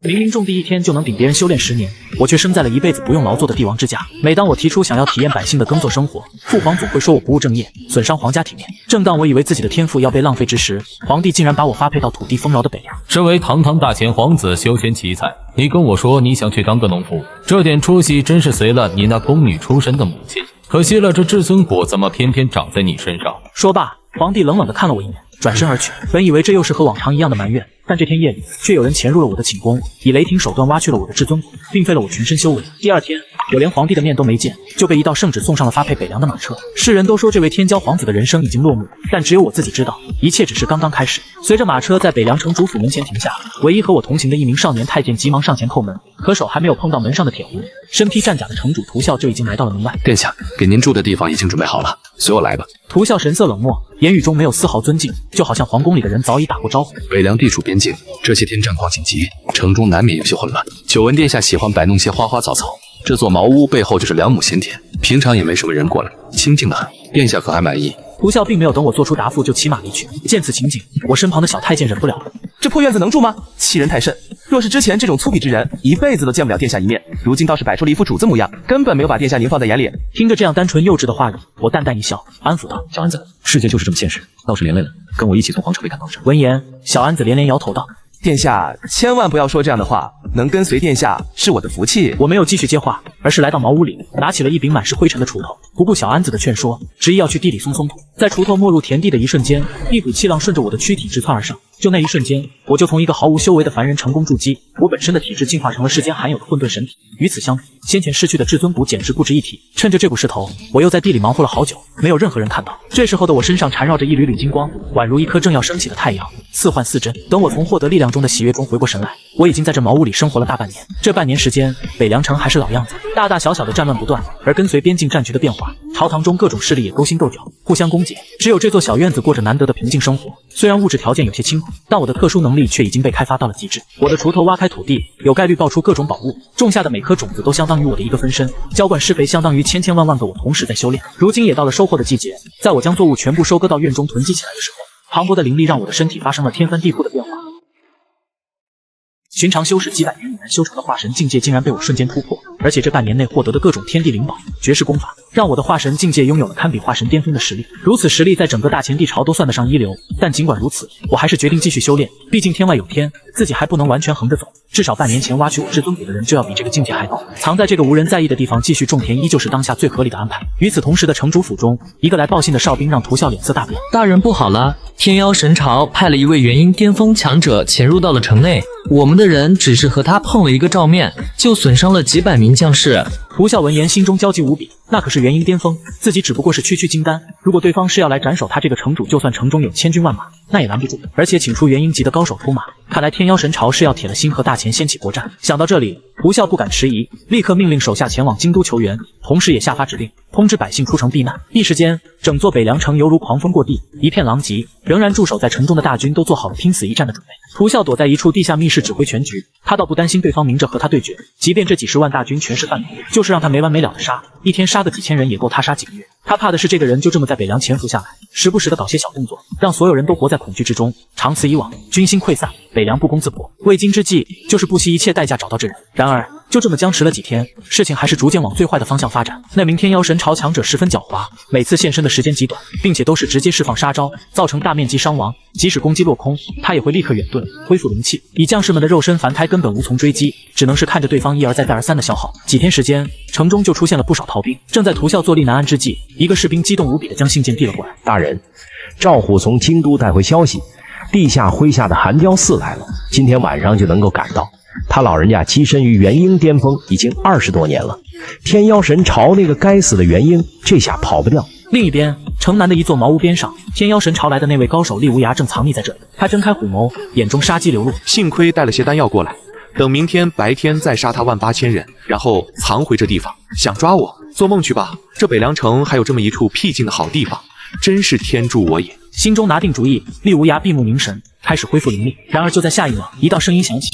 明明种地1天就能顶别人修炼10年，我却生在了一辈子不用劳作的帝王之家。每当我提出想要体验百姓的耕作生活，父皇总会说我不务正业，损伤皇家体面。正当我以为自己的天赋要被浪费之时，皇帝竟然把我发配到土地丰饶的北凉。身为堂堂大前皇子，休闲奇才，你跟我说你想去当个农夫，这点出息真是随了你那宫女出身的母亲。可惜了，这至尊果怎么偏偏长在你身上？说罢，皇帝冷冷地看了我一眼，转身而去。本以为这又是和往常一样的埋怨，但这天夜里却有人潜入了我的寝宫，以雷霆手段挖去了我的至尊果，并废了我全身修为。第二天，我连皇帝的面都没见，就被一道圣旨送上了发配北凉的马车。世人都说这位天骄皇子的人生已经落幕，但只有我自己知道，一切只是刚刚开始。随着马车在北凉城主府门前停下，唯一和我同行的一名少年太监急忙上前叩门，可手还没有碰到门上的铁壶，身披战甲的城主涂啸就已经来到了门外。殿下，给您住的地方已经准备好了，随我来吧。涂啸神色冷漠，言语中没有丝毫尊敬，就好像皇宫里的人早已打过招呼。北凉地处边境，这些天战况紧急，城中难免有些混乱。久闻殿下喜欢摆弄些花花草草，这座茅屋背后就是2亩闲田，平常也没什么人过来，清静得很。殿下可还满意？涂啸并没有等我做出答复就骑马离去。见此情景，我身旁的小太监忍不了了。这破院子能住吗？欺人太甚！若是之前这种粗鄙之人，一辈子都见不了殿下一面，如今倒是摆出了一副主子模样，根本没有把殿下您放在眼里。听着这样单纯幼稚的话语，我淡淡一笑，安抚道：“小安子，世界就是这么现实，倒是连累了，跟我一起从皇城被赶到这。”闻言，小安子连连摇头道：“殿下千万不要说这样的话，能跟随殿下是我的福气。”我没有继续接话，而是来到茅屋里，拿起了一柄满是灰尘的锄头，不顾小安子的劝说，执意要去地里松松土。在锄头没入田地的一瞬间，一股气浪顺着我的躯体直窜而上。就那一瞬间，我就从一个毫无修为的凡人成功筑基，我本身的体质进化成了世间罕有的混沌神体。与此相比，先前失去的至尊骨简直不值一提。趁着这股势头，我又在地里忙活了好久，没有任何人看到。这时候的我身上缠绕着一缕缕金光，宛如一颗正要升起的太阳，似幻似真。等我从获得力量中的喜悦中回过神来，我已经在这茅屋里生活了大半年。这半年时间，北凉城还是老样子，大大小小的战乱不断，而跟随边境战局的变化，朝堂中各种势力也勾心斗角，互相攻讦。只有这座小院子过着难得的平静生活。虽然物质条件有些清苦，但我的特殊能力却已经被开发到了极致。我的锄头挖开土地，有概率爆出各种宝物，种下的每颗种子都相当于我的一个分身，浇灌施肥相当于千千万万个我同时在修炼。如今也到了收获的季节，在我将作物全部收割到院中囤积起来的时候，磅礴的灵力让我的身体发生了天翻地覆的变化。寻常修士几百年以难修成的化神境界竟然被我瞬间突破，而且这半年内获得的各种天地灵宝、绝世功法，让我的化神境界拥有了堪比化神巅峰的实力。如此实力在整个大前帝朝都算得上一流，但尽管如此，我还是决定继续修炼，毕竟天外有天，自己还不能完全横着走。至少半年前挖取我至尊骨的人就要比这个境界还高，藏在这个无人在意的地方继续种田依旧是当下最合理的安排。与此同时的城主府中，一个来报信的哨兵让涂啸脸色大变。大人不好了，天妖神朝派了一位元婴巅峰强者潜入到了城内，我们的人只是和他碰了一个照面，就损伤了几百名将士。涂啸闻言心中焦急无比，那可是元婴巅峰，自己只不过是区区金丹，如果对方是要来斩首他这个城主，就算城中有千军万马，那也拦不住。而且请出元婴级的高手出马，看来天妖神朝是要铁了心和大前掀起国战。想到这里，涂啸不敢迟疑，立刻命令手下前往京都求援，同时也下发指令，通知百姓出城避难。一时间，整座北凉城犹如狂风过地，一片狼藉。仍然驻守在城中的大军都做好了拼死一战的准备。涂啸躲在一处地下密室指挥全局，他倒不担心对方明着和他对决，即便这几十万大军全是贩奴，就是让他没完没了的杀，一天杀个几千人也够他杀几个月。他怕的是这个人就这么在北凉潜伏下来，时不时的搞些小动作，让所有人都活在恐惧之中。长此以往，军心溃散，北凉不攻自破。为今之计，就是不惜一切代价找到这人。然而，就这么僵持了几天，事情还是逐渐往最坏的方向发展。那名天妖神朝强者十分狡猾，每次现身的时间极短，并且都是直接释放杀招，造成大面积伤亡。即使攻击落空，他也会立刻远遁，恢复灵气。以将士们的肉身凡胎根本无从追击，只能是看着对方一而再再而三的消耗。几天时间，城中就出现了不少逃兵。正在涂啸坐立难安之际，一个士兵激动无比的将信件递了过来。大人，赵虎从京都带回消息，地下麾下的寒雕寺来了，今天晚上就能够赶到。他老人家跻身于元婴巅峰已经20多年了，天妖神朝那个该死的元婴，这下跑不掉。另一边，城南的一座茅屋边上，天妖神朝来的那位高手厉无涯正藏匿在这里。他睁开虎眸，眼中杀机流露。幸亏带了些丹药过来，等明天白天再杀他18000人，然后藏回这地方。想抓我，做梦去吧！这北凉城还有这么一处僻静的好地方，真是天助我也。心中拿定主意，厉无涯闭目凝神，开始恢复灵力。然而就在下一秒，一道声音响起。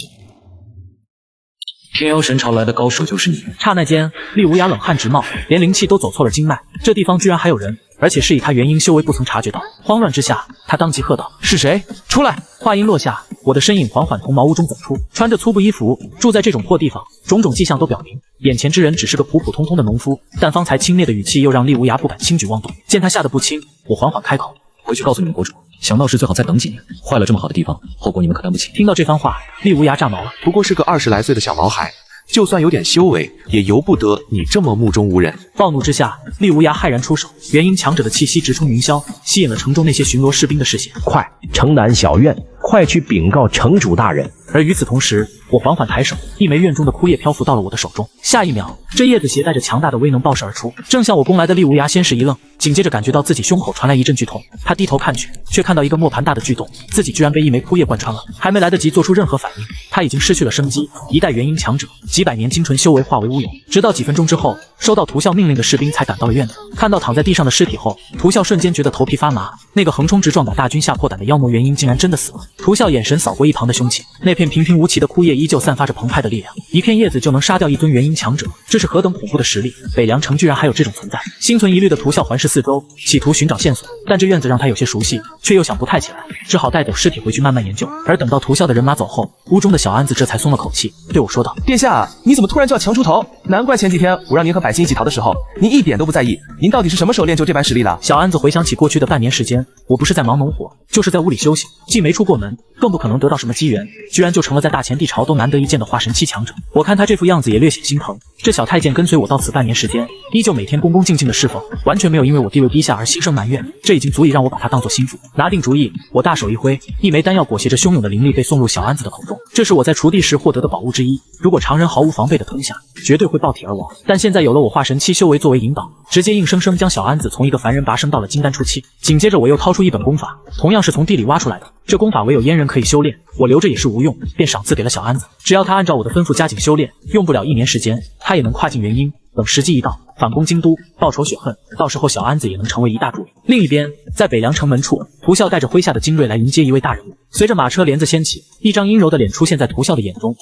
天妖神朝来的高手就是你。刹那间，厉无涯冷汗直冒，连灵气都走错了经脉。这地方居然还有人，而且是以他元婴修为不曾察觉到。慌乱之下，他当即喝道：“是谁？出来！”话音落下，我的身影缓缓从茅屋中走出，穿着粗布衣服，住在这种破地方，种种迹象都表明，眼前之人只是个普普通通的农夫。但方才轻蔑的语气又让厉无涯不敢轻举妄动。见他吓得不轻，我缓缓开口：“回去告诉你们国主，想闹事最好再等几年，坏了这么好的地方，后果你们可担不起。”听到这番话，厉无涯炸毛了。不过是个20来岁的小毛孩，就算有点修为，也由不得你这么目中无人。暴怒之下，厉无涯骇然出手，元婴强者的气息直冲云霄，吸引了城中那些巡逻士兵的视线。快，城南小院，快去禀告城主大人。而与此同时，我缓缓抬手，一枚院中的枯叶漂浮到了我的手中。下一秒，这叶子携带着强大的威能爆射而出，正向我攻来的厉无涯先是一愣，紧接着感觉到自己胸口传来一阵剧痛。他低头看去，却看到一个磨盘大的巨洞，自己居然被一枚枯叶贯穿了。还没来得及做出任何反应，他已经失去了生机。一代元婴强者，几百年精纯修为化为乌有。直到几分钟之后，收到屠啸命令的士兵才赶到了院子。看到躺在地上的尸体后，屠啸瞬间觉得头皮发麻。那个横冲直撞把大军吓破胆的妖魔元婴竟然真的死了。屠啸眼神扫过一旁的凶器，那片平平无奇的枯叶依旧散发着澎湃的力量，一片叶子就能杀掉一尊元婴强者，这是何等恐怖的实力！北凉城居然还有这种存在。心存疑虑的屠啸环视四周，企图寻找线索，但这院子让他有些熟悉，却又想不太起来，只好带走尸体回去慢慢研究。而等到屠啸的人马走后，屋中的小安子这才松了口气，对我说道：“殿下，你怎么突然就要强出头？难怪前几天我让您和百姓一起逃的时候，您一点都不在意。您到底是什么时候练就这般实力的？”小安子回想起过去的半年时间，我不是在忙农活，就是在屋里休息，既没出过门，更不可能得到什么机缘，居然就成了在大前帝朝都难得一见的化神期强者。我看他这副样子也略显心疼。这小太监跟随我到此半年时间，依旧每天恭恭敬敬的侍奉，完全没有因为我地位低下而心生埋怨，这已经足以让我把他当作心腹。拿定主意，我大手一挥，一枚丹药裹挟着汹涌的灵力被送入小安子的口中。这是我在锄地时获得的宝物之一，如果常人毫无防备的吞下，绝对会爆体而亡。但现在有了我化神期修为作为引导，直接硬生生将小安子从一个凡人拔升到了金丹初期。紧接着我又掏出一本功法，同样是从地里挖出来的，这功法唯有阉人可以修炼，我留着也是无用，便赏赐给了小安子。只要他按照我的吩咐加紧修炼，用不了1年时间，他也能跨境元婴。等时机一到，反攻京都，报仇雪恨，到时候小安子也能成为一大助力。另一边，在北凉城门处，屠啸带着麾下的精锐来迎接一位大人物。随着马车帘子掀起，一张阴柔的脸出现在屠啸的眼中。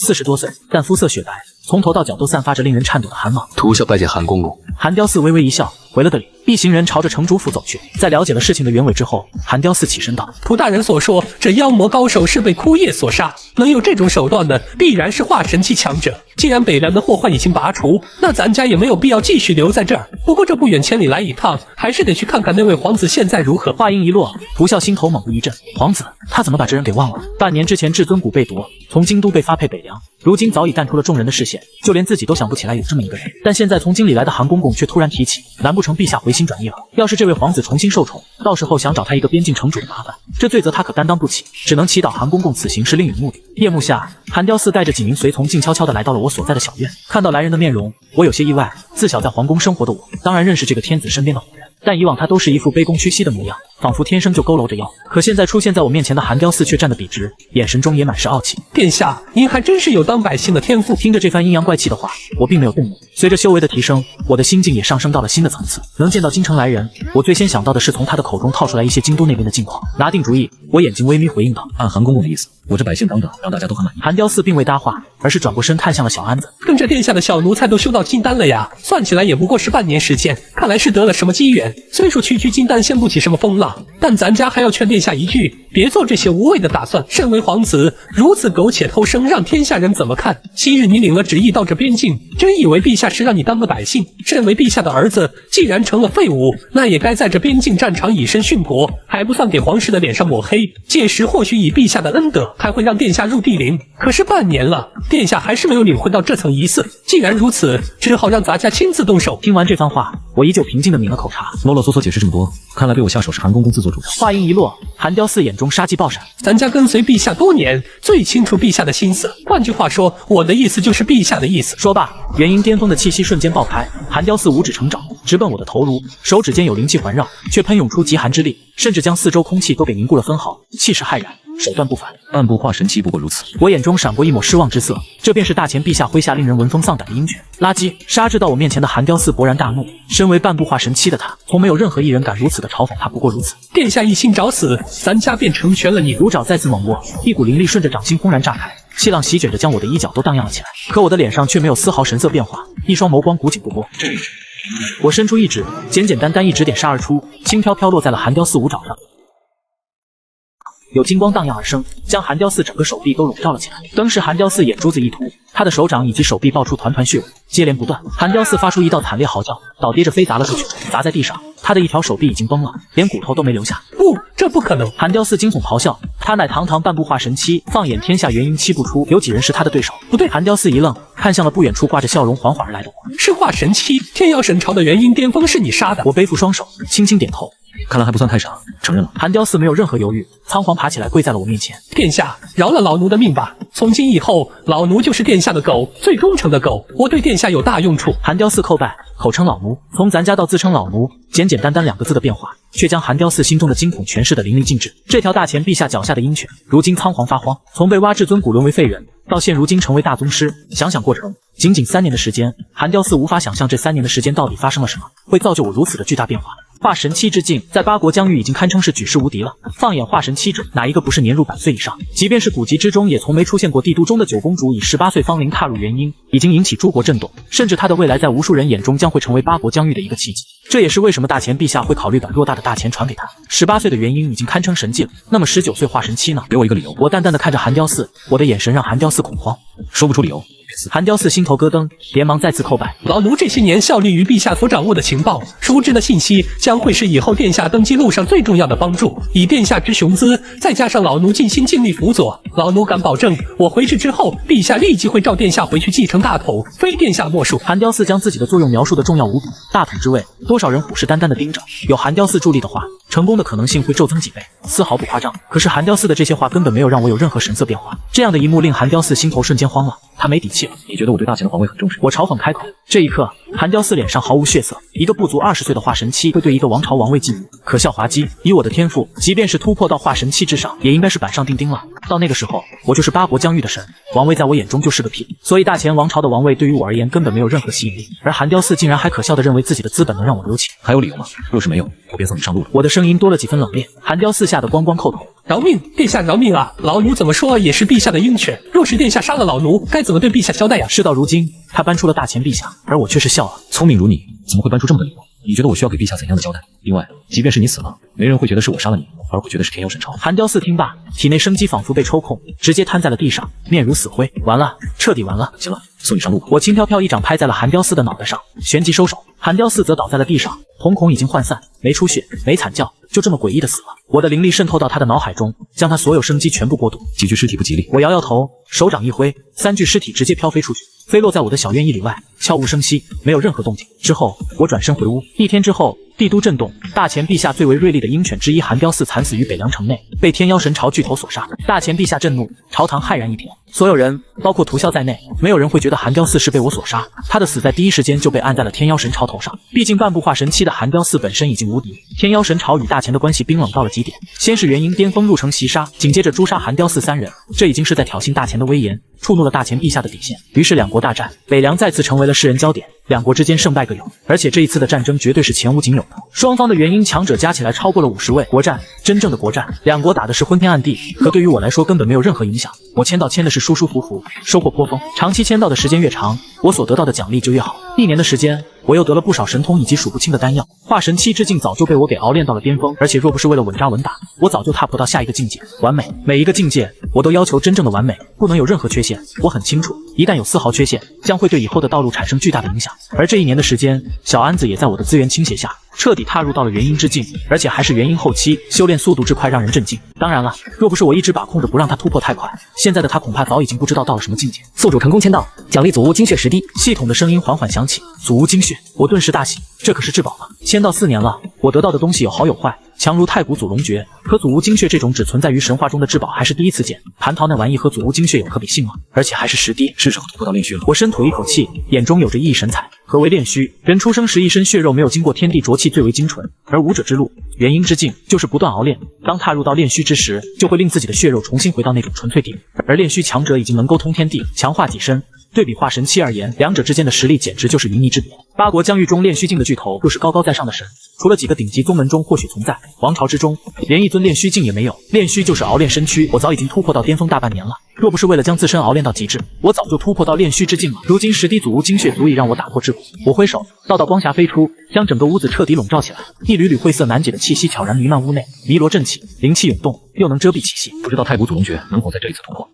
40多岁，但肤色雪白，从头到脚都散发着令人颤抖的寒芒。屠啸拜见韩公公。韩雕寺微微一笑，回了个礼。一行人朝着城主府走去。在了解了事情的原委之后，韩雕寺起身道：“屠大人所说，这妖魔高手是被枯叶所杀，能有这种手段的，必然是化神期强者。既然北凉的祸患已经拔除，那咱家也没有必要继续留在这儿。不过这不远千里来一趟，还是得去看看那位皇子现在如何。”话音一落，屠啸心头猛地一震，皇子，他怎么把这人给忘了？半年之前至尊谷被夺，从京都被发配北凉，如今早已淡出了众人的视线，就连自己都想不起来有这么一个人。但现在从京里来的韩公公却突然提起，难不成陛下回心转意了？要是这位皇子重新受宠，到时候想找他一个边境城主的麻烦，这罪责他可担当不起，只能祈祷韩公公此行是另有目的。夜幕下，韩雕寺带着几名随从静悄悄地来到了我所在的小院。看到来人的面容，我有些意外。自小在皇宫生活的我，当然认识这个天子身边的红人，但以往他都是一副卑躬屈膝的模样，仿佛天生就佝偻着腰。可现在出现在我面前的韩雕寺却站得笔直，眼神中也满是傲气。殿下，您还真是有当百姓的天赋。听着这番阴阳怪气的话，我并没有动怒。随着修为的提升，我的心境也上升到了新的层次。能见到京城来人，我最先想到的是从他的口中套出来一些京都那边的近况。拿定主意，我眼睛微眯回应道：“按韩公公的意思，我这百姓等等，让大家都很满意。”韩雕寺并未搭话，而是转过身看向了小安子。跟着殿下的小奴才都修到金丹了呀，算起来也不过是半年时间，看来是得了什么机缘。虽说区区金丹掀不起什么风浪，但咱家还要劝殿下一句，别做这些无谓的打算。身为皇子，如此苟且偷生，让天下人怎么看？昔日你领了旨意到这边境，真以为陛下是让你当个百姓？身为陛下的儿子，既然成了废物，那也该在这边境战场以身殉国，还不算给皇室的脸上抹黑。届时或许以陛下的恩德，还会让殿下入地陵。可是半年了，殿下还是没有领会到这层意思。既然如此，只好让咱家亲自动手。听完这番话，我依旧平静地抿了口茶。啰啰嗦嗦解释这么多，看来被我下手是韩公公自作主张。话音一落，韩雕寺眼中杀机爆闪。咱家跟随陛下多年，最清楚陛下的心思。换句话说，我的意思就是陛下的意思。说罢，元婴巅峰的气息瞬间爆开，韩雕寺五指成爪，直奔我的头颅，手指间有灵气环绕，却喷涌出极寒之力，甚至将四周空气都给凝固了分毫，气势骇然，手段不凡。半步化神期不过如此。我眼中闪过一抹失望之色，这便是大前陛下麾下令人闻风丧胆的鹰犬。垃圾！杀至到我面前的韩雕寺勃然大怒，身为半步化神期的他，从没有任何一人敢如此的嘲讽他，不过如此。殿下一心找死，咱家便成全了你。乳爪再次猛握，一股灵力顺着掌心轰然炸开，气浪席卷着将我的衣角都荡漾了起来。可我的脸上却没有丝毫神色变化，一双眸光古井不波。我伸出一指，简简单单一指点杀而出，轻飘飘落在了寒雕四五爪上。有金光荡漾而生，将寒雕四整个手臂都笼罩了起来。当时寒雕四眼珠子一凸，他的手掌以及手臂爆出团团血雾，接连不断。寒雕四发出一道惨烈嚎叫，倒跌着飞砸了出去，砸在地上。他的一条手臂已经崩了，连骨头都没留下。不，这不可能！寒雕四惊悚咆哮，他乃堂堂半部化神期，放眼天下元婴期不出，有几人是他的对手？不对！寒雕四一愣，看向了不远处挂着笑容缓缓而来的我。是化神期，天妖神朝的元婴巅峰是你杀的。我背负双手，轻轻点头。看来还不算太傻，承认了。寒雕四没有任何犹豫，仓皇爬起来跪在了我面前。殿下，饶了老奴的命吧！从今以后，老奴就是殿下的狗，最忠诚的狗。我对殿下有大用处。寒雕四叩拜，口称老奴。从咱家到自称老奴，简简单单2个字的变化，却将寒雕四心中的惊恐诠释得淋漓尽致。这条大前陛下脚下的鹰犬，如今仓皇发荒，从被挖至尊骨沦为废人，到现如今成为大宗师。想想过程，仅仅3年的时间，寒雕四无法想象这3年的时间到底发生了什么，会造就我如此的巨大变化。化神期之境，在八国疆域已经堪称是举世无敌了。放眼化神期者，哪一个不是年入100岁以上？即便是古籍之中，也从没出现过帝都中的九公主以18岁芳龄踏入元婴，已经引起诸国震动。甚至她的未来在无数人眼中将会成为八国疆域的一个奇迹。这也是为什么大前陛下会考虑把偌大的大钱传给他。18岁的元婴已经堪称神迹了，那么19岁化神期呢？给我一个理由。我淡淡的看着寒雕四，我的眼神让寒雕四恐慌。说不出理由。寒雕四心头咯噔，连忙再次叩拜。老奴这些年效力于陛下所掌握的情报，熟知的信息，将会是以后殿下登基路上最重要的帮助。以殿下之雄姿，再加上老奴尽心尽力辅佐，老奴敢保证，我回去之后，陛下立即会召殿下回去继承大统，非殿下莫属。寒雕四将自己的作用描述的重要无比，大统之位，多少人虎视眈眈的盯着，有寒雕四助力的话，成功的可能性会骤增几倍，丝毫不夸张。可是寒雕四的这些话根本没有让我有任何神色变化，这样的一幕令寒雕四心头瞬间慌了，他没底气了。你觉得我对大前的皇位很重视？我嘲讽开口。这一刻，寒雕四脸上毫无血色。一个不足20岁的化神期会对一个王朝王位觊觎，可笑滑稽。以我的天赋，即便是突破到化神期之上，也应该是板上钉钉了。到那个时候，我就是八国疆域的神，王位在我眼中就是个屁。所以大前王朝的王位对于我而言根本没有任何吸引力。而寒雕四竟然还可笑的认为自己的资本能让我留情，还有理由吗？若是没有，我便送你上路了。我的声音多了几分冷冽。寒雕四吓得咣咣叩头。饶命，殿下饶命啊！老奴怎么说也是陛下的鹰犬，若是殿下杀了老奴，该怎么对陛下交代呀？事到如今，他搬出了大前陛下，而我却是笑了。聪明如你，怎么会搬出这么个理由？你觉得我需要给陛下怎样的交代？另外，即便是你死了，没人会觉得是我杀了你，而会觉得是天妖神朝。寒雕四听罢，体内生机仿佛被抽空，直接瘫在了地上，面如死灰。完了，彻底完了。行了，送你上路吧。我轻飘飘一掌拍在了寒雕四的脑袋上，旋即收手。寒雕四则倒在了地上，瞳孔已经涣散，没出血，没惨叫，就这么诡异的死了。我的灵力渗透到他的脑海中，将他所有生机全部剥夺。几具尸体不吉利。我摇摇头，手掌一挥，3具尸体直接飘飞出去，飞落在我的小院1里外，悄无声息，没有任何动静。之后，我转身回屋。1天之后，帝都震动，大前陛下最为锐利的鹰犬之一寒雕四惨死于北凉城内，被天妖神朝巨头所杀。大前陛下震怒，朝堂骇然一片。所有人，包括屠枭在内，没有人会觉得寒雕四是被我所杀。他的死在第一时间就被按在了天妖神朝头上。毕竟半部化神期的寒雕四本身已经无敌，天妖神朝与大前的关系冰冷到了极点。先是元婴巅峰入城袭杀，紧接着诛杀寒雕四3人，这已经是在挑衅大前的威严，触怒了大前陛下的底线。于是两国大战，北凉再次成为了世人焦点，两国之间胜败各有。而且这一次的战争绝对是前无仅有的，双方的元婴强者加起来超过了50位。国战，真正的国战，两国打的是昏天暗地，可对于我来说根本没有任何影响。我签到签的是舒舒服服，收获颇丰。长期签到的时间越长，我所得到的奖励就越好。1年的时间，我又得了不少神通以及数不清的丹药。化神期之境早就被我给熬炼到了巅峰，而且若不是为了稳扎稳打，我早就踏破到下一个境界，完美。每一个境界，我都要求真正的完美，不能有任何缺陷。我很清楚，一旦有丝毫缺陷，将会对以后的道路产生巨大的影响。而这1年的时间，小安子也在我的资源倾斜下，彻底踏入到了元婴之境，而且还是元婴后期，修炼速度之快让人震惊。当然了，若不是我一直把控着不让他突破太快，现在的他恐怕早已经不知道到了什么境界。宿主成功签到，奖励祖屋精血10滴。系统的声音缓缓响起，祖屋精血，我顿时大喜，这可是至宝吗？签到4年了，我得到的东西有好有坏，强如太古祖龙诀，可祖屋精血这种只存在于神话中的至宝还是第一次见。蟠桃那玩意和祖屋精血有可比性吗？而且还是10滴，是时候突破到炼虚了。我深吐一口气，眼中有着熠熠神采。何为炼虚？人出生时一身血肉没有经过天地浊气最为精纯，而武者之路，元婴之境就是不断熬炼。当踏入到炼虚之时，就会令自己的血肉重新回到那种纯粹地。而炼虚强者已经能沟通天地，强化己身，对比化神期而言，两者之间的实力简直就是云泥之别。八国疆域中炼虚境的巨头又是高高在上的神，除了几个顶级宗门中或许存在，王朝之中连一尊炼虚境也没有。炼虚就是熬炼身躯，我早已经突破到巅峰大半年了。若不是为了将自身熬炼到极致，我早就突破到炼虚之境了。如今10滴祖屋精血足以让我打破桎梏。我挥手，道道光霞飞出，将整个屋子彻底笼罩起来。一缕缕晦涩难解的气息悄然弥漫屋内，弥罗震起，灵气涌动，又能遮蔽气息。不知道太古祖龙诀能否在这一次突破？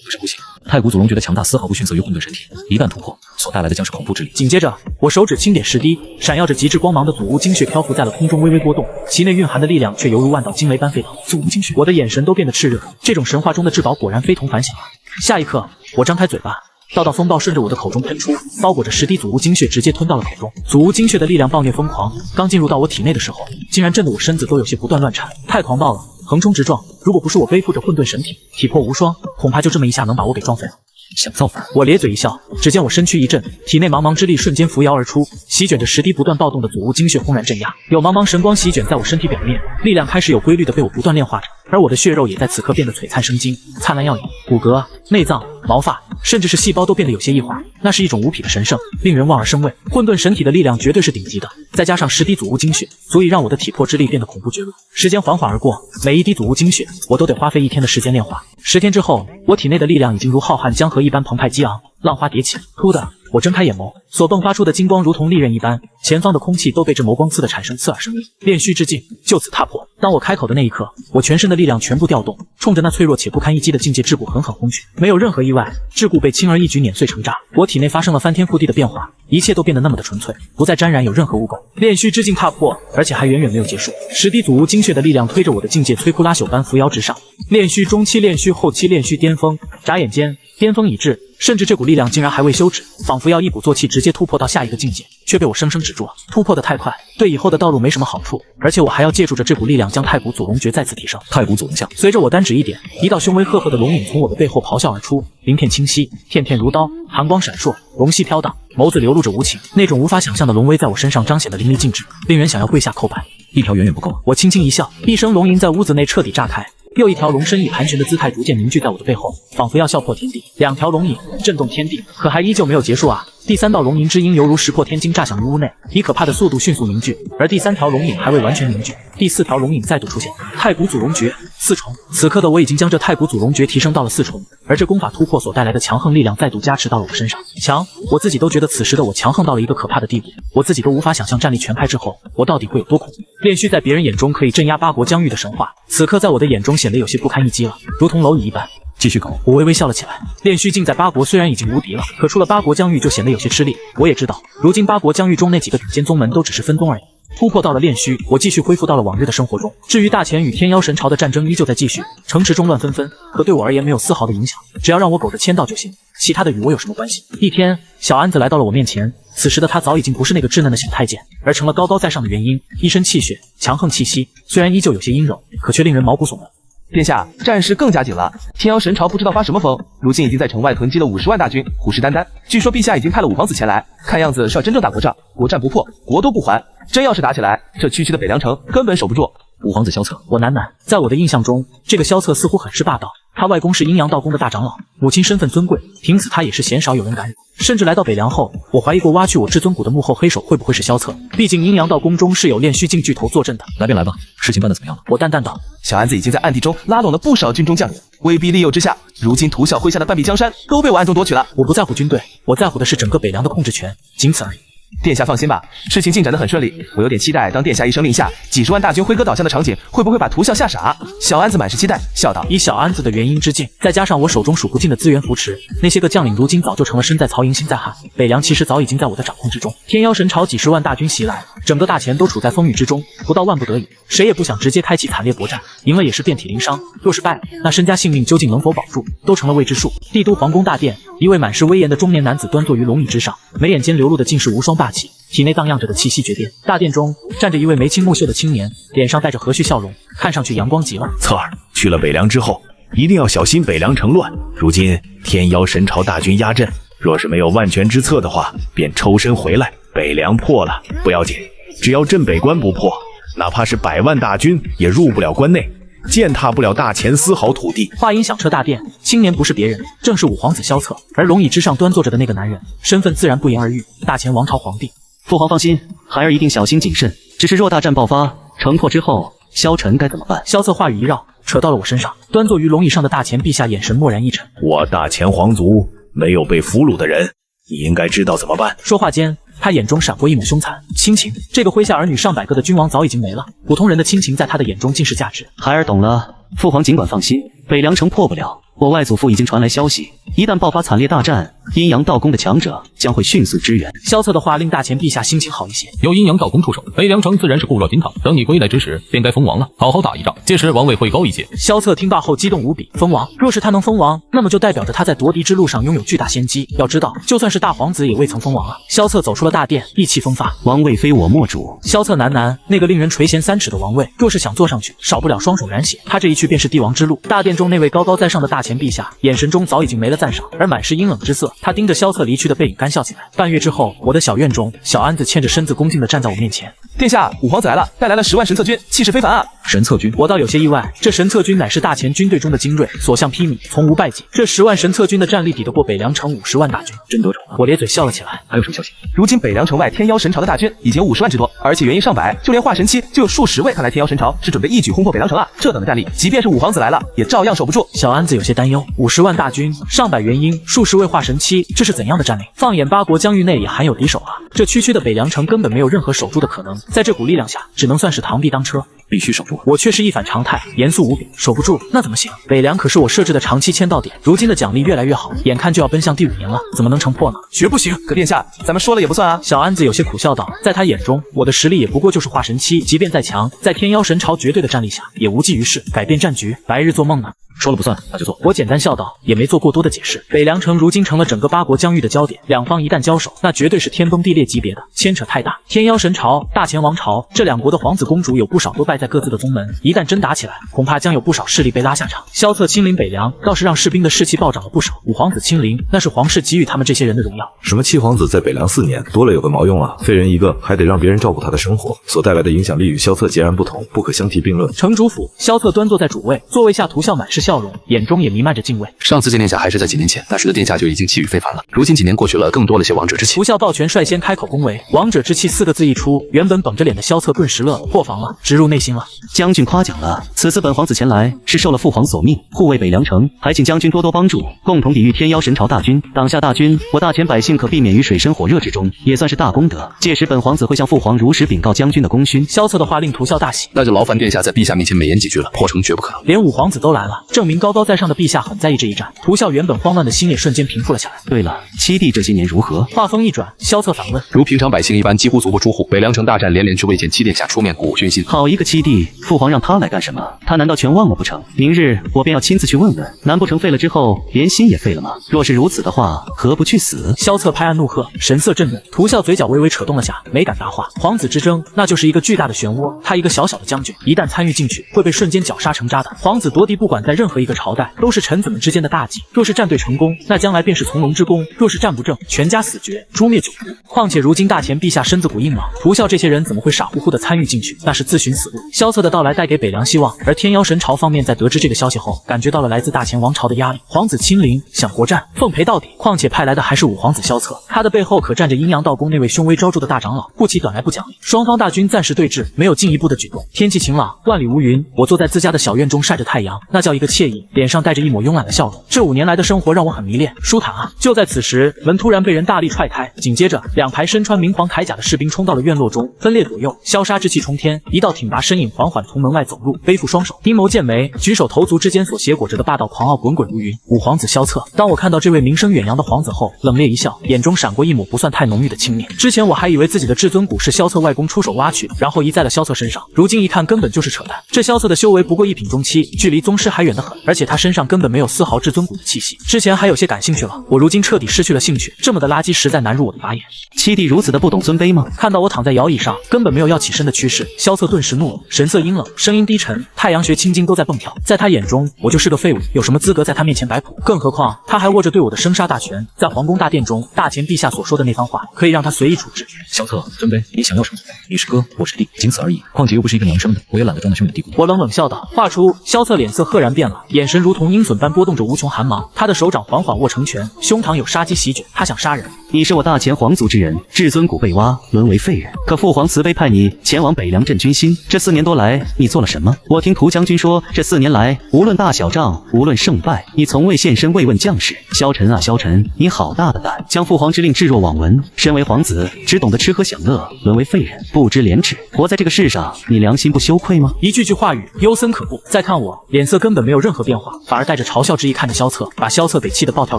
不是不行，太古祖龙诀的强大丝毫不逊色于混沌神体，一旦突破，所带来的将是恐怖之力。紧接着，我手指轻点10滴，闪耀着极致光芒的祖屋精血漂浮在了空中，微微波动，其内蕴含的力量却犹如万道惊雷般飞腾。祖屋精血，我的眼神都变得炽热，这种神话中的至宝果然非同凡响啊！下一刻，我张开嘴巴。道道风暴顺着我的口中喷出，包裹着10滴祖屋精血直接吞到了口中。祖屋精血的力量暴虐疯狂，刚进入到我体内的时候，竟然震得我身子都有些不断乱颤，太狂暴了，横冲直撞。如果不是我背负着混沌神体，体魄无双，恐怕就这么一下能把我给撞飞了。想造反！我咧嘴一笑，只见我身躯一震，体内茫茫之力瞬间扶摇而出，席卷着10滴不断暴动的祖屋精血轰然镇压，有茫茫神光席卷在我身体表面，力量开始有规律的被我不断炼化着，而我的血肉也在此刻变得璀璨生机，灿烂耀眼，骨骼、内脏、毛发，甚至是细胞都变得有些异化，那是一种无匹的神圣，令人望而生畏。混沌神体的力量绝对是顶级的，再加上10滴祖屋精血，足以让我的体魄之力变得恐怖绝伦。时间缓缓而过，每一滴祖屋精血，我都得花费1天的时间炼化。10天之后，我体内的力量已经如浩瀚江河一般澎湃激昂，浪花叠起。突的，我睁开眼眸，所迸发出的金光如同利刃一般，前方的空气都被这眸光刺得产生刺耳声音。炼虚之境就此踏破。当我开口的那一刻，我全身的力量全部调动，冲着那脆弱且不堪一击的境界桎梏狠狠轰去。没有任何意外，桎梏被轻而易举碾碎成渣。我体内发生了翻天覆地的变化，一切都变得那么的纯粹，不再沾染有任何污垢。炼虚之境踏破，而且还远远没有结束。10滴祖屋精血的力量推着我的境界摧枯拉朽般扶摇直上。炼虚中期、炼虚后期、炼虚巅峰，眨眼间巅峰已至。甚至这股力量竟然还未休止，仿佛要一鼓作气直接突破到下一个境界，却被我生生止住了。突破得太快，对以后的道路没什么好处，而且我还要借助着这股力量将太古祖龙诀再次提升。太古祖龙像，随着我单指一点，一道凶威赫赫的龙影从我的背后咆哮而出，鳞片清晰，片片如刀，寒光闪烁，龙息飘荡，眸子流露着无情，那种无法想象的龙威在我身上彰显得淋漓尽致，令人想要跪下叩拜。一条远远不够。我轻轻一笑，一声龙吟在屋子内彻底炸开。又一条龙身以盘旋的姿态逐渐凝聚在我的背后，仿佛要笑破天地。2条龙影震动天地，可还依旧没有结束啊！第3道龙吟之音犹如石破天惊炸响于屋内，以可怕的速度迅速凝聚。而第3条龙影还未完全凝聚，第4条龙影再度出现。太古祖龙诀4重，此刻的我已经将这太古祖龙诀提升到了4重，而这功法突破所带来的强横力量再度加持到了我身上。强，我自己都觉得此时的我强横到了一个可怕的地步，我自己都无法想象战力全开之后我到底会有多恐怖。炼虚在别人眼中可以镇压8国疆域的神话，此刻在我的眼中显得有些不堪一击了，如同蝼蚁一般。继续搞！我微微笑了起来。炼虚境在8国虽然已经无敌了，可出了8国疆域就显得有些吃力。我也知道，如今8国疆域中那几个顶尖宗门都只是分宗而已。突破到了炼虚，我继续恢复到了往日的生活中。至于大前与天妖神朝的战争依旧在继续，城池中乱纷纷，可对我而言没有丝毫的影响，只要让我苟着签到就行，其他的与我有什么关系？一天，小安子来到了我面前，此时的他早已经不是那个稚嫩的小太监，而成了高高在上的元婴，一身气血，强横气息，虽然依旧有些阴柔，可却令人毛骨悚然。殿下，战事更加紧了。天妖神朝不知道发什么疯，如今已经在城外囤积了50万大军，虎视眈眈。据说陛下已经派了5皇子前来，看样子是要真正打国仗，国战不破，国都不还。真要是打起来，这区区的北凉城根本守不住。5皇子萧策，我喃喃，在我的印象中，这个萧策似乎很是霸道。他外公是阴阳道宫的大长老，母亲身份尊贵，凭此他也是鲜少有人敢惹。甚至来到北凉后，我怀疑过挖去我至尊骨的幕后黑手会不会是萧策，毕竟阴阳道宫中是有炼虚境巨头坐镇的。来便来吧，事情办得怎么样了？我淡淡道，小安子已经在暗地中拉拢了不少军中将领，威逼利诱之下，如今屠啸麾下的半壁江山都被我暗中夺取了。我不在乎军队，我在乎的是整个北凉的控制权，仅此而已。殿下放心吧，事情进展得很顺利，我有点期待当殿下一声令下，几十万大军挥戈倒向的场景，会不会把屠啸吓傻？小安子满是期待，笑道：“以小安子的元婴之境，再加上我手中数不尽的资源扶持，那些个将领如今早就成了身在曹营心在汉。北凉其实早已经在我的掌控之中。天妖神朝几十万大军袭来，整个大前都处在风雨之中，不到万不得已，谁也不想直接开启惨烈搏战，赢了也是遍体鳞伤，若是败了，那身家性命究竟能否保住，都成了未知数。”帝都皇宫大殿，一位满是威严的中年男子端坐于龙椅之上，眉眼间流露的尽是无双霸气。体内荡漾着的气息绝巅。大殿中站着一位眉清目秀的青年，脸上带着和煦笑容，看上去阳光极了。策儿，去了北凉之后，一定要小心北凉城乱。如今天妖神朝大军压阵，若是没有万全之策的话，便抽身回来。北凉破了不要紧，只要镇北关不破，哪怕是100万大军也入不了关内。践踏不了大前丝毫土地。话音响彻大殿，青年不是别人，正是五皇子萧策。而龙椅之上端坐着的那个男人，身份自然不言而喻，大前王朝皇帝。父皇放心，孩儿一定小心谨慎。只是若大战爆发，城破之后，萧晨该怎么办？萧策话语一绕，扯到了我身上。端坐于龙椅上的大前陛下眼神漠然一沉。我大前皇族没有被俘虏的人，你应该知道怎么办。说话间，他眼中闪过一抹凶残。亲情，这个麾下儿女上百个的君王早已经没了，普通人的亲情在他的眼中尽是价值。孩儿懂了，父皇尽管放心，北凉城破不了。我外祖父已经传来消息，一旦爆发惨烈大战，阴阳道宫的强者将会迅速支援。萧策的话令大前陛下心情好一些。有阴阳道宫出手，北凉城自然是固若金汤。等你归来之时，便该封王了，好好打一仗，届时王位会高一些。萧策听罢后激动无比，封王？若是他能封王，那么就代表着他在夺嫡之路上拥有巨大先机。要知道，就算是大皇子也未曾封王啊！萧策走出了大殿，意气风发。王位非我莫主。萧策喃喃，那个令人垂涎3尺的王位，若是想坐上去，少不了双手染血。他这一去便是帝王之路。大殿中那位高高在上的大前陛下，眼神中早已经没了赞赏，而满是阴冷之色。他盯着萧策离去的背影干笑起来。半月之后，我的小院中，小安子欠着身子恭敬地站在我面前。殿下，五皇子来了，带来了10万神策军，气势非凡啊！神策军，我倒有些意外，这神策军乃是大前军队中的精锐，所向披靡，从无败绩。这10万神策军的战力抵得过北凉城50万大军，真得宠了。我咧嘴笑了起来。还有什么消息？如今北凉城外天妖神朝的大军已经有50万之多，而且元婴上百，就连化神期就有数十位。看来天妖神朝是准备一举轰破北凉城啊！这等的战力，即便是五皇子来了，也照样守不住。小安子有些担忧，50万大军，上百元婴，数十位化神期，这是怎样的战力？放眼8国疆域内也罕有敌手啊！这区区的北凉城根本没有任何守住的可能，在这股力量下，只能算是螳臂当车。必须守住。我却是一反常态，严肃无比。守不住那怎么行？北凉可是我设置的长期签到点，如今的奖励越来越好，眼看就要奔向第5年了，怎么能城破呢？绝不行！可殿下，咱们说了也不算啊！小安子有些苦笑道，在他眼中，我的实力也不过就是化神期，即便再强，在天妖神朝绝对的战力下，也无济于事。改变战局，白日做梦呢。说了不算，那就做。我简单笑道，也没做过多的解释。北凉城如今成了整个8国疆域的焦点，两方一旦交手，那绝对是天崩地裂级别的，牵扯太大。天妖神朝、大前王朝这2国的皇子公主有不少都拜在各自的宗门，一旦真打起来，恐怕将有不少势力被拉下场。萧策亲临北凉，倒是让士兵的士气暴涨了不少。五皇子亲临，那是皇室给予他们这些人的荣耀。什么7皇子在北凉4年，多了有个毛用啊！废人一个，还得让别人照顾他的生活，所带来的影响力与萧策截然不同，不可相提并论。城主府，萧策端坐在主位，座位下涂笑满是笑容，眼中也弥漫着敬畏。上次见殿下还是在几年前，那时的殿下就已经气宇非凡了。如今几年过去了，更多了些王者之气。涂笑抱拳率先开口恭维，王者之气4个字一出，原本绷着脸的萧策顿时乐了，破防了，直入内心了。将军夸奖了，此次本皇子前来是受了父皇所命，护卫北凉城，还请将军多多帮助，共同抵御天妖神朝大军。挡下大军，我大前百姓可避免于水深火热之中，也算是大功德。届时本皇子会向父皇如实禀告将军的功勋。萧策的话令涂笑大喜，那就劳烦殿下在陛下面前美言几句了，破城绝不可能。连五皇子都来了，证明高高在上的陛下很在意这一战。涂笑原本慌乱的心也瞬间平复了下来。对了，七弟这些年如何？话锋一转，萧策反问，如平常百姓一般，几乎足不出户。北凉城大战连连去未见七殿下出面鼓舞军心。好一个七弟，父皇让他来干什么？他难道全忘了不成？明日我便要亲自去问问，难不成废了之后连心也废了吗？若是如此的话，何不去死？萧策拍案怒喝，神色震怒。涂笑嘴角微微扯动了下，没敢答话。皇子之争，那就是一个巨大的漩涡，他一个小小的将军，一旦参与进去，会被瞬间绞杀成渣的。皇子夺嫡，不管在任何一个朝代，都是臣子们之间的大忌。若是战队成功，那将来便是从龙之功；若是战不正，全家死绝，诛灭九族。况且如今大前陛下身子骨硬朗，涂笑这些人怎么会傻乎乎的参与进去？那是自寻死路。萧策的到来带给北凉希望，而天妖神朝方面在得知这个消息后，感觉到了来自大前王朝的压力。皇子亲临，想活战，奉陪到底。况且派来的还是五皇子萧策，他的背后可站着阴阳道宫那位凶威昭著的大长老，不其短来不讲理。双方大军暂时对峙，没有进一步的举动。天气晴朗，万里无云，我坐在自家的小院中晒着太阳，那叫一个惬意，脸上带着一抹慵懒的笑容。这5年来的生活让我很迷恋，舒坦啊！就在此时，门突然被人大力踹开，紧接着2排身穿明黄铠甲的士兵冲到了院落中，分列左右，萧杀之气冲天。一道挺拔身影缓缓从门外走入，背负双手，阴谋剑眉，举手投足之间所携裹着的霸道狂傲滚滚如云。五皇子萧策。当我看到这位名声远扬的皇子后，冷冽一笑，眼中闪过一抹不算太浓郁的轻蔑。之前我还以为自己的至尊骨是萧策外公出手挖去，然后移在了萧策身上，如今一看根本就是扯淡。这萧策的修为不过1品中期，距离宗师还远得很，而且他身上根本没有丝毫至尊谷的气息。之前还有些感兴趣了，我如今彻底失去了兴趣，这么的垃圾实在难入我的法眼。七弟如此的不懂尊卑吗？看到我躺在摇椅上，根本没有要起身的趋势，萧策顿时怒了，神色阴冷，声音低沉，太阳穴青筋都在蹦跳。在他眼中，我就是个废物，有什么资格在他面前摆谱？更何况他还握着对我的生杀大权，在皇宫大殿中，大前陛下所说的那番话，可以让他随意处置。萧策，尊卑，你想要什么？你是哥，我是弟，仅此而已。况且又不是一个娘生的，我也懒得装那兄弟弟故。我冷冷笑道。话出，萧策脸色赫然变了，眼神如同鹰隼般波动着无穷寒芒，他的手掌缓缓握成拳，胸膛有杀机席卷，他想杀人。你是我大前皇族之人，至尊谷被挖，沦为废人。可父皇慈悲派你前往北凉镇军心，这4年多来，你做了什么？我听涂将军说，这4年来，无论大小仗，无论胜败，你从未现身慰问将士。萧晨啊萧晨，你好大的胆，将父皇之令置若罔闻。身为皇子，只懂得吃喝享乐，沦为废人，不知廉耻。活在这个世上，你良心不羞愧吗？一句句话语，幽森可怖。再看我，脸色根本没有任何变化，反而带着嘲笑之意看着萧策，把萧策给气得暴跳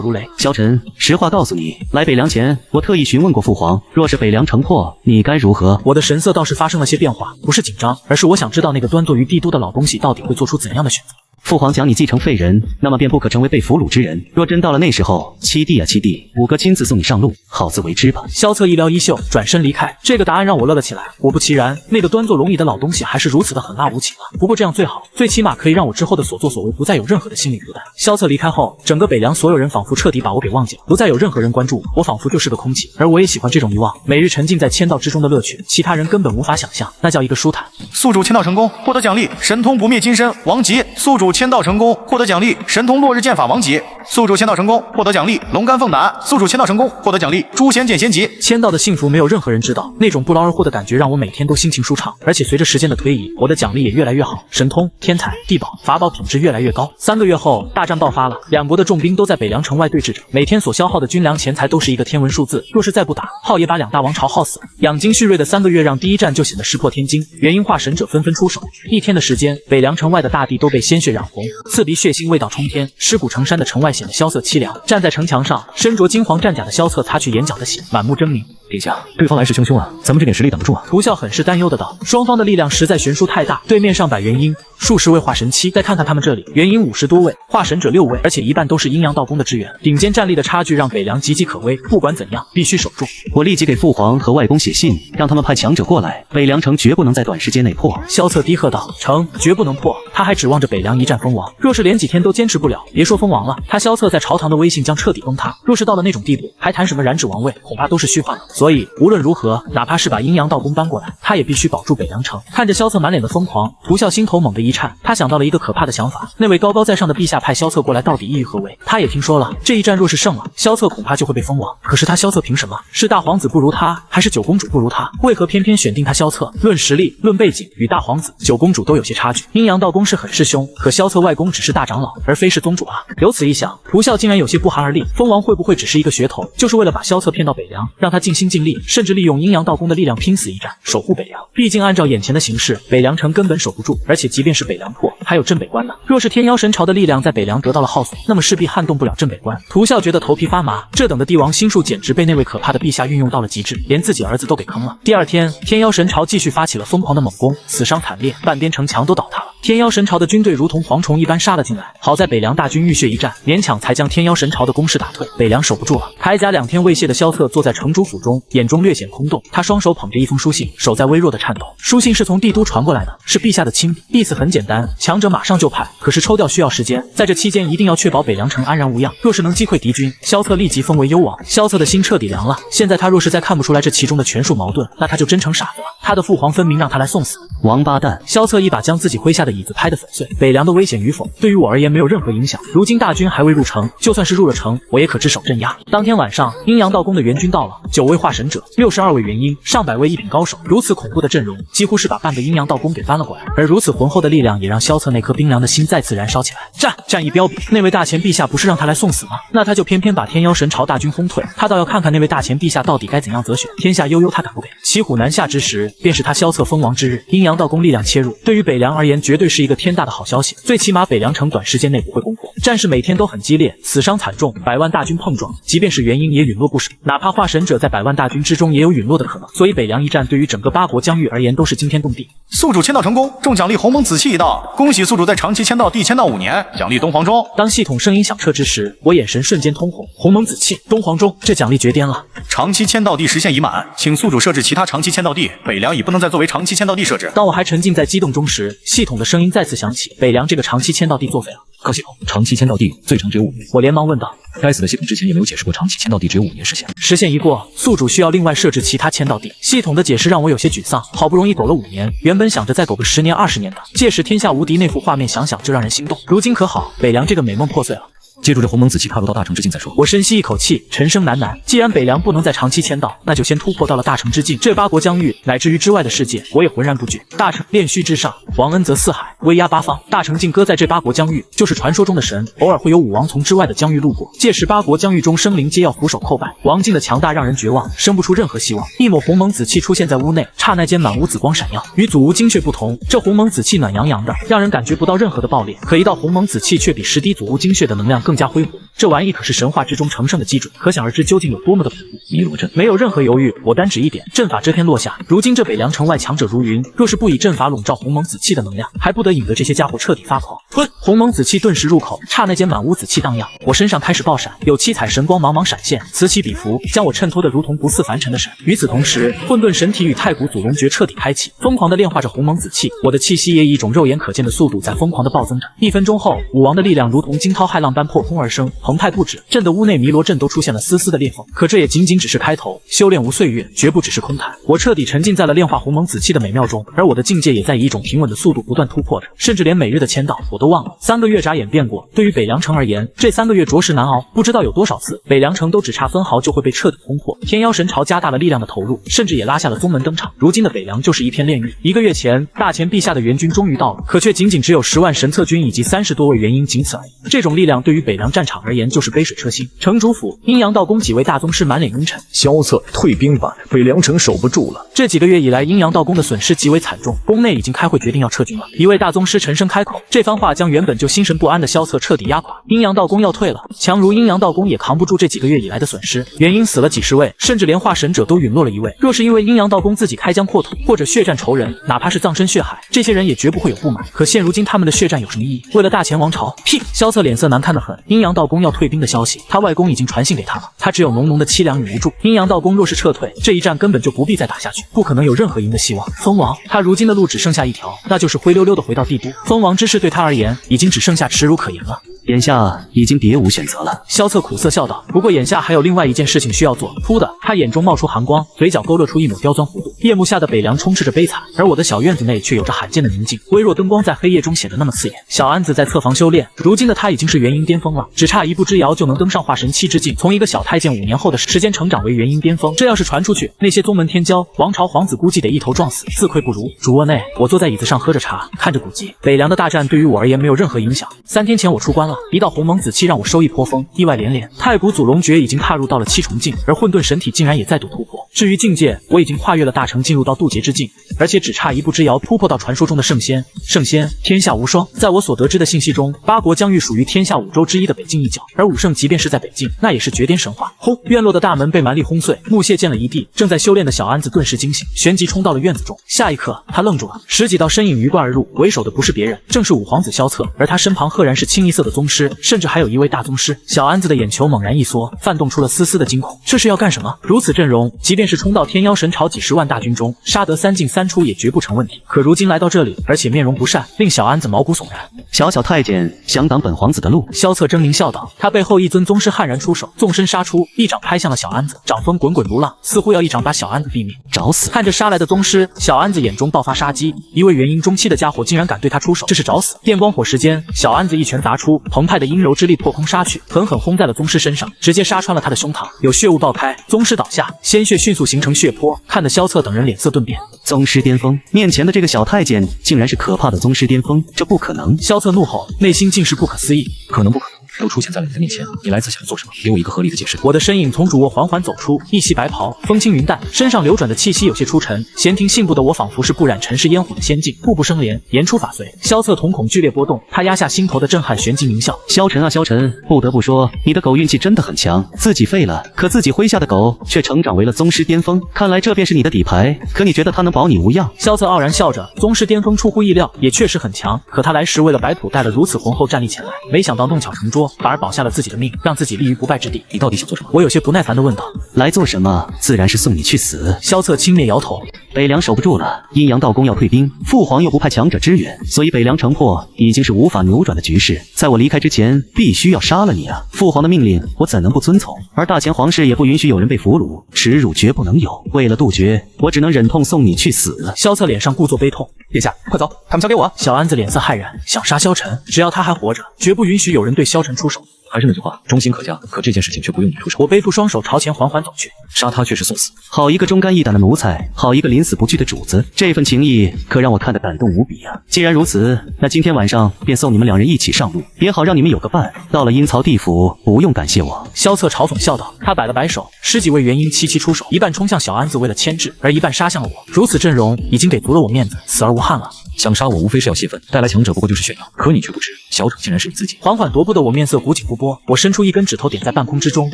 如雷。萧晨，实话告诉你，来北凉前，我特意询问过父皇，若是北凉城破，你该如何？我的神色倒是发生了些变化，不是紧张，而是我想知道那个端坐于帝都的老东西到底会做出怎样的选择。父皇将你继承废人，那么便不可成为被俘虏之人。若真到了那时候，七弟啊七弟，五哥亲自送你上路，好自为之吧。萧策一撩衣袖，转身离开。这个答案让我乐了起来。果不其然，那个端坐龙椅的老东西还是如此的狠辣无情啊！不过这样最好，最起码可以让我之后的所作所为不再有任何的心理负担。萧策离开后，整个北凉所有人仿佛彻底把我给忘记了，不再有任何人关注我，我仿佛就是个空气。而我也喜欢这种遗忘，每日沉浸在签到之中的乐趣，其他人根本无法想象，那叫一个舒坦。宿主签到成功，获得奖励神通不灭金身王级。宿主签到成功，获得奖励神通落日剑法王级。宿主签到成功，获得奖励龙肝凤胆。宿主签到成功，获得奖励诛仙剑仙级。签到的幸福没有任何人知道，那种不劳而获的感觉让我每天都心情舒畅。而且随着时间的推移，我的奖励也越来越好，神通、天才、地宝、法宝品质越来越高。3个月后，大战爆发了，两国的重兵都在北凉城外对峙着，每天所消耗的军粮钱财都是一个天文数字。若是再不打，耗也把2大王朝耗死了。养精蓄锐的3个月让第一战就显得石破天惊，元婴化神者纷纷出手。1天的时间，北凉城外的大地都被鲜血染红，刺鼻血腥味道冲天，尸骨成山的城外显得萧瑟凄凉。站在城墙上，身着金黄战甲的萧策擦去眼角的血，满目狰狞。殿下，对方来势汹汹啊，咱们这点实力挡得住啊？涂啸很是担忧的道，双方的力量实在悬殊太大，对面上百元婴，数十位化神期，再看看他们这里，元婴50多位，化神者6位，而且一半都是阴阳道宫的支援，顶尖战力的差距让北凉岌岌可危。不管怎样，必须守住。我立即给父皇和外公写信，让他们派强者过来，北凉城绝不能在短时间内破。萧策低喝道，城绝不能破，他还指望着北凉一战封王。若是连几天都坚持不了，别说封王了，他萧策在朝堂的威信将彻底崩塌。若是到了那种地步，还谈什么染指王位，恐怕都是虚幻了。所以无论如何，哪怕是把阴阳道宫搬过来，他也必须保住北凉城。看着萧策满脸的疯狂，涂啸心头猛地一颤，他想到了一个可怕的想法，那位高高在上的陛下派萧策过来到底意欲何为？他也听说了，这一战若是胜了，萧策恐怕就会被封王。可是他萧策凭什么？是大皇子不如他，还是九公主不如他？为何偏偏选定他萧策？论实力，论背景，与大皇子、九公主都有些差距。阴阳道宫是很师兄，可萧策外公只是大长老，而非是宗主啊。由此一想，涂啸竟然有些不寒而栗。封王会不会只是一个噱头，就是为了把萧策骗到北凉，让他尽心尽力，甚至利用阴阳道宫的力量拼死一战，守护北凉？毕竟按照眼前的形势，北凉城根本守不住，而且即便是北凉破，还有镇北关呢。若是天妖神朝的力量在北凉得到了耗损，那么势必撼动不了镇北关。涂啸觉得头皮发麻，这等的帝王心术简直被那位可怕的陛下运用到了极致，连自己儿子都给坑了。第二天，天妖神朝继续发起了疯狂的猛攻，死伤惨烈，半边城墙都倒塌了。天妖神朝的军队如同蝗虫一般杀了进来，好在北凉大军浴血一战，勉强才将天妖神朝的攻势打退，北凉守不住了。铠甲2天未卸的萧策坐在城主府中，眼中略显空洞，他双手捧着一封书信，手在微弱的颤抖。书信是从帝都传过来的，是陛下的亲笔，意思很简单，强者马上就派，可是抽调需要时间，在这期间一定要确保北凉城安然无恙。若是能击溃敌军，萧策立即封为幽王。萧策的心彻底凉了，现在他若是再看不出来这其中的权术矛盾，那他就真成傻子了。他的父皇分明让他来送死，王八蛋！萧策一把将自己麾下的椅子拍得粉碎。北凉的危险与否，对于我而言没有任何影响。如今大军还未入城，就算是入了城，我也可只手镇压。当天晚上，阴阳道宫的援军到了，9位化神者，62位元婴，上百位一品高手，如此恐怖的阵容，几乎是把半个阴阳道宫给翻了过来。而如此浑厚的力量，也让萧策那颗冰凉的心再次燃烧起来。战意彪炳，那位大前陛下不是让他来送死吗？那他就偏偏把天妖神朝大军轰退，他倒要看看那位大前陛下到底该怎样择选。天下悠悠，他敢不给？骑虎难下之时，便是他萧策封王之日。阴阳道宫力量切入，对于北凉而言绝对对是一个天大的好消息。最起码北凉城短时间内不会攻破，战事每天都很激烈，死伤惨重，100万大军碰撞，即便是元婴也陨落不少，哪怕化神者在100万大军之中也有陨落的可能。所以北凉一战对于整个八国疆域而言都是惊天动地。宿主签到成功，重奖励鸿蒙紫气一道，恭喜宿主在长期签到地签到5年，奖励东皇钟。当系统声音响彻之时，我眼神瞬间通红。鸿蒙紫气，东皇钟，这奖励绝巅了。长期签到地时限已满，请宿主设置其他长期签到地，北凉已不能再作为长期签到地设置。当我还沉浸在激动中时，系统的声音再次响起：北凉这个长期签到地作废了。告系统，长期签到地最长只有5年。我连忙问道：该死的系统之前也没有解释过长期签到地只有5年时限。时限一过，宿主需要另外设置其他签到地。系统的解释让我有些沮丧，好不容易苟了5年，原本想着再苟个10年20年的，届时天下无敌那幅画面想想就让人心动。如今可好，北凉这个美梦破碎了。借助这鸿蒙紫气踏入到大成之境再说。我深吸一口气，沉声喃喃：既然北凉不能再长期签到，那就先突破到了大成之境。这八国疆域乃至于之外的世界，我也浑然不惧。大成炼虚之上，王恩泽四海，威压八方。大成境搁在这八国疆域，就是传说中的神，偶尔会有武王从之外的疆域路过，届时八国疆域中生灵皆要俯首叩拜。王境的强大让人绝望，生不出任何希望。一抹鸿蒙紫气出现在屋内，刹那间满屋紫光闪耀。与祖屋精血不同，这鸿蒙紫气暖洋洋的，让人感觉不到任何的爆裂。可一道鸿蒙紫气却比10滴祖屋精血的能量更加恢宏。这玩意可是神话之中成圣的基准，可想而知究竟有多么的恐怖。弥罗阵，没有任何犹豫，我单指一点，阵法遮天落下。如今这北凉城外强者如云，若是不以阵法笼罩鸿蒙紫气的能量，还不得引得这些家伙彻底发狂。吞！鸿蒙紫气顿时入口，刹那间满屋紫气荡漾，我身上开始爆闪，有七彩神光茫茫闪现，此起彼伏，将我衬托得如同不似凡尘的神。与此同时，混沌神体与太古祖龙诀彻底开启，疯狂地炼化着鸿蒙紫气，我的气息也以一种肉眼可见的速度在疯狂地暴增着。1分钟后，武王的力量如同惊涛骇浪般破空而生，澎湃不止，震得屋内弥罗阵都出现了丝丝的裂缝。可这也仅仅只是开头，修炼无岁月，绝不只是空谈。我彻底沉浸在了炼化鸿蒙紫气的美妙中，而我的境界也在以一种平稳的速度不断突破着，甚至连每日的签到我都忘了。3个月眨眼变过，对于北凉城而言，这3个月着实难熬，不知道有多少次北凉城都只差分毫就会被彻底攻破。天妖神朝加大了力量的投入，甚至也拉下了宗门登场。如今的北凉就是一片炼狱。1个月前，大前陛下的援军终于到了，可却仅仅只有10万神策军以及30多位元婴，仅此而已。这种力量对于北凉战场而言就是杯水车薪。城主府，阴阳道宫几位大宗师满脸阴沉，萧策，退兵吧，北凉城守不住了。这几个月以来，阴阳道宫的损失极为惨重，宫内已经开会决定要撤军了。一位大宗师沉声开口，这番话将原本就心神不安的萧策彻底压垮。阴阳道宫要退了，强如阴阳道宫也扛不住这几个月以来的损失。元婴死了几十位，甚至连化神者都陨落了1位。若是因为阴阳道宫自己开疆扩土，或者血战仇人，哪怕是葬身血海，这些人也绝不会有不满。可现如今他们的血战有什么意义？为了大前王朝，屁！萧策脸色难看得很。阴阳道宫要退兵的消息，他外公已经传信给他了，他只有浓浓的凄凉与无助。阴阳道宫若是撤退，这一战根本就不必再打下去，不可能有任何赢的希望。封王，他如今的路只剩下一条，那就是灰溜溜的回到帝都。封王之事对他而言，已经只剩下耻辱可言了。眼下已经别无选择了。萧策苦涩笑道，不过眼下还有另外一件事情需要做。突的，他眼中冒出寒光，嘴角勾勒出一抹刁钻弧度。夜幕下的北凉充斥着悲惨，而我的小院子内却有着罕见的宁静，微弱灯光在黑夜中显得那么刺眼。小安子在侧房修炼，如今的他已经是元婴巅峰了，只差一步之遥就能登上化神期之境，从一个小太监5年后的时间成长为元婴巅峰。这要是传出去，那些宗门天骄、王朝皇子估计得一头撞死，自愧不如。主卧内，我坐在椅子上喝着茶，看着古籍。北凉的大战对于我而言没有任何影响。3天前我出关了，一道鸿蒙紫气让我收益颇丰，意外连连。太古祖龙诀已经踏入到了7重境，而混沌神体竟然也再度突破。至于境界，我已经跨越了大成，进入到渡劫之境，而且只差一步之遥，突破到传说中的圣仙。圣仙，天下无双。在我所得知的信息中，八国疆域属于天下5州之一的北境一角，而武圣即便是在北境，那也是绝巅神话。轰！院落的大门被蛮力轰碎，木屑溅了一地。正在修炼的小安子顿时惊醒，旋即冲到了院子中。下一刻，他愣住了，10几道身影鱼贯而入，为首的不是别人，正是五皇子萧策，而他身旁赫然是清一色的宗师，甚至还有一位大宗师。小安子的眼球猛然一缩，泛动出了丝丝的惊恐。这是要干什么？如此阵容，即便是冲到天妖神朝几10万大军中，杀得3进3出也绝不成问题。可如今来到这里，而且面容不善，令小安子毛骨悚然。小小太监想挡本皇子的路？萧策狰狞笑道。他背后一尊宗师悍然出手，纵身杀出，一掌拍向了小安子，掌风滚滚如浪，似乎要一掌把小安子毙灭。找死！看着杀来的宗师，小安子眼中爆发杀机，一位元婴中期的家伙竟然敢对他出手，这是找死！电光火石间，小安子一拳砸出，澎湃的阴柔之力破空杀去，狠狠轰在了宗师身上，直接杀穿了他的胸膛，有血雾爆开，宗师倒下，鲜血迅速形成血泊，看得萧策等人脸色顿变。宗师巅峰，面前的这个小太监竟然是可怕的宗师巅峰，这不可能！萧策怒吼，内心竟是不可思议。可能不可能？都出现在了你的面前，你来此想要做什么？给我一个合理的解释。我的身影从主卧缓缓走出，一袭白袍，风轻云淡，身上流转的气息有些出尘。闲庭信步的我仿佛是不染尘世烟火的仙境，步步生莲，言出法随。萧策瞳孔剧烈波动，他压下心头的震撼，旋即狞笑。萧晨啊萧晨，不得不说，你的狗运气真的很强，自己废了，可自己麾下的狗却成长为了宗师巅峰，看来这便是你的底牌。可你觉得他能保你无恙？萧策傲然笑着，宗师巅峰出乎意料，也确实很强。可他来时为了白土带了如此浑厚战力前来，没想到弄巧成拙，反而保下了自己的命，让自己立于不败之地。你到底想做什么？我有些不耐烦地问道。来做什么？自然是送你去死。萧策轻蔑摇头。北凉守不住了，阴阳道宫要退兵，父皇又不派强者支援，所以北凉城破已经是无法扭转的局势。在我离开之前，必须要杀了你啊！父皇的命令，我怎能不遵从？而大前皇室也不允许有人被俘虏，耻辱绝不能有。为了杜绝，我只能忍痛送你去死了。萧策脸上故作悲痛。殿下，快走，他们交给我。小安子脸色骇然，想杀萧晨，只要他还活着，绝不允许有人对萧晨出手。还是那句话，忠心可嘉，可这件事情却不用你出手。我背负双手朝前缓缓走去，杀他却是送死。好一个忠肝义胆的奴才，好一个临死不惧的主子，这份情谊可让我看得感动无比啊！既然如此，那今天晚上便送你们两人一起上路，也好让你们有个伴。到了阴曹地府，不用感谢我。萧策嘲讽笑道，他摆了摆手，十几位元婴齐齐出手，一半冲向小安子为了牵制，而一半杀向了我。如此阵容已经给足了我面子，死而无憾了。想杀我无非是要泄愤，带来强者不过就是炫耀，可你却不知，小丑竟然是你自己。缓缓踱步的我面色古井不波，我伸出一根指头点在半空之中，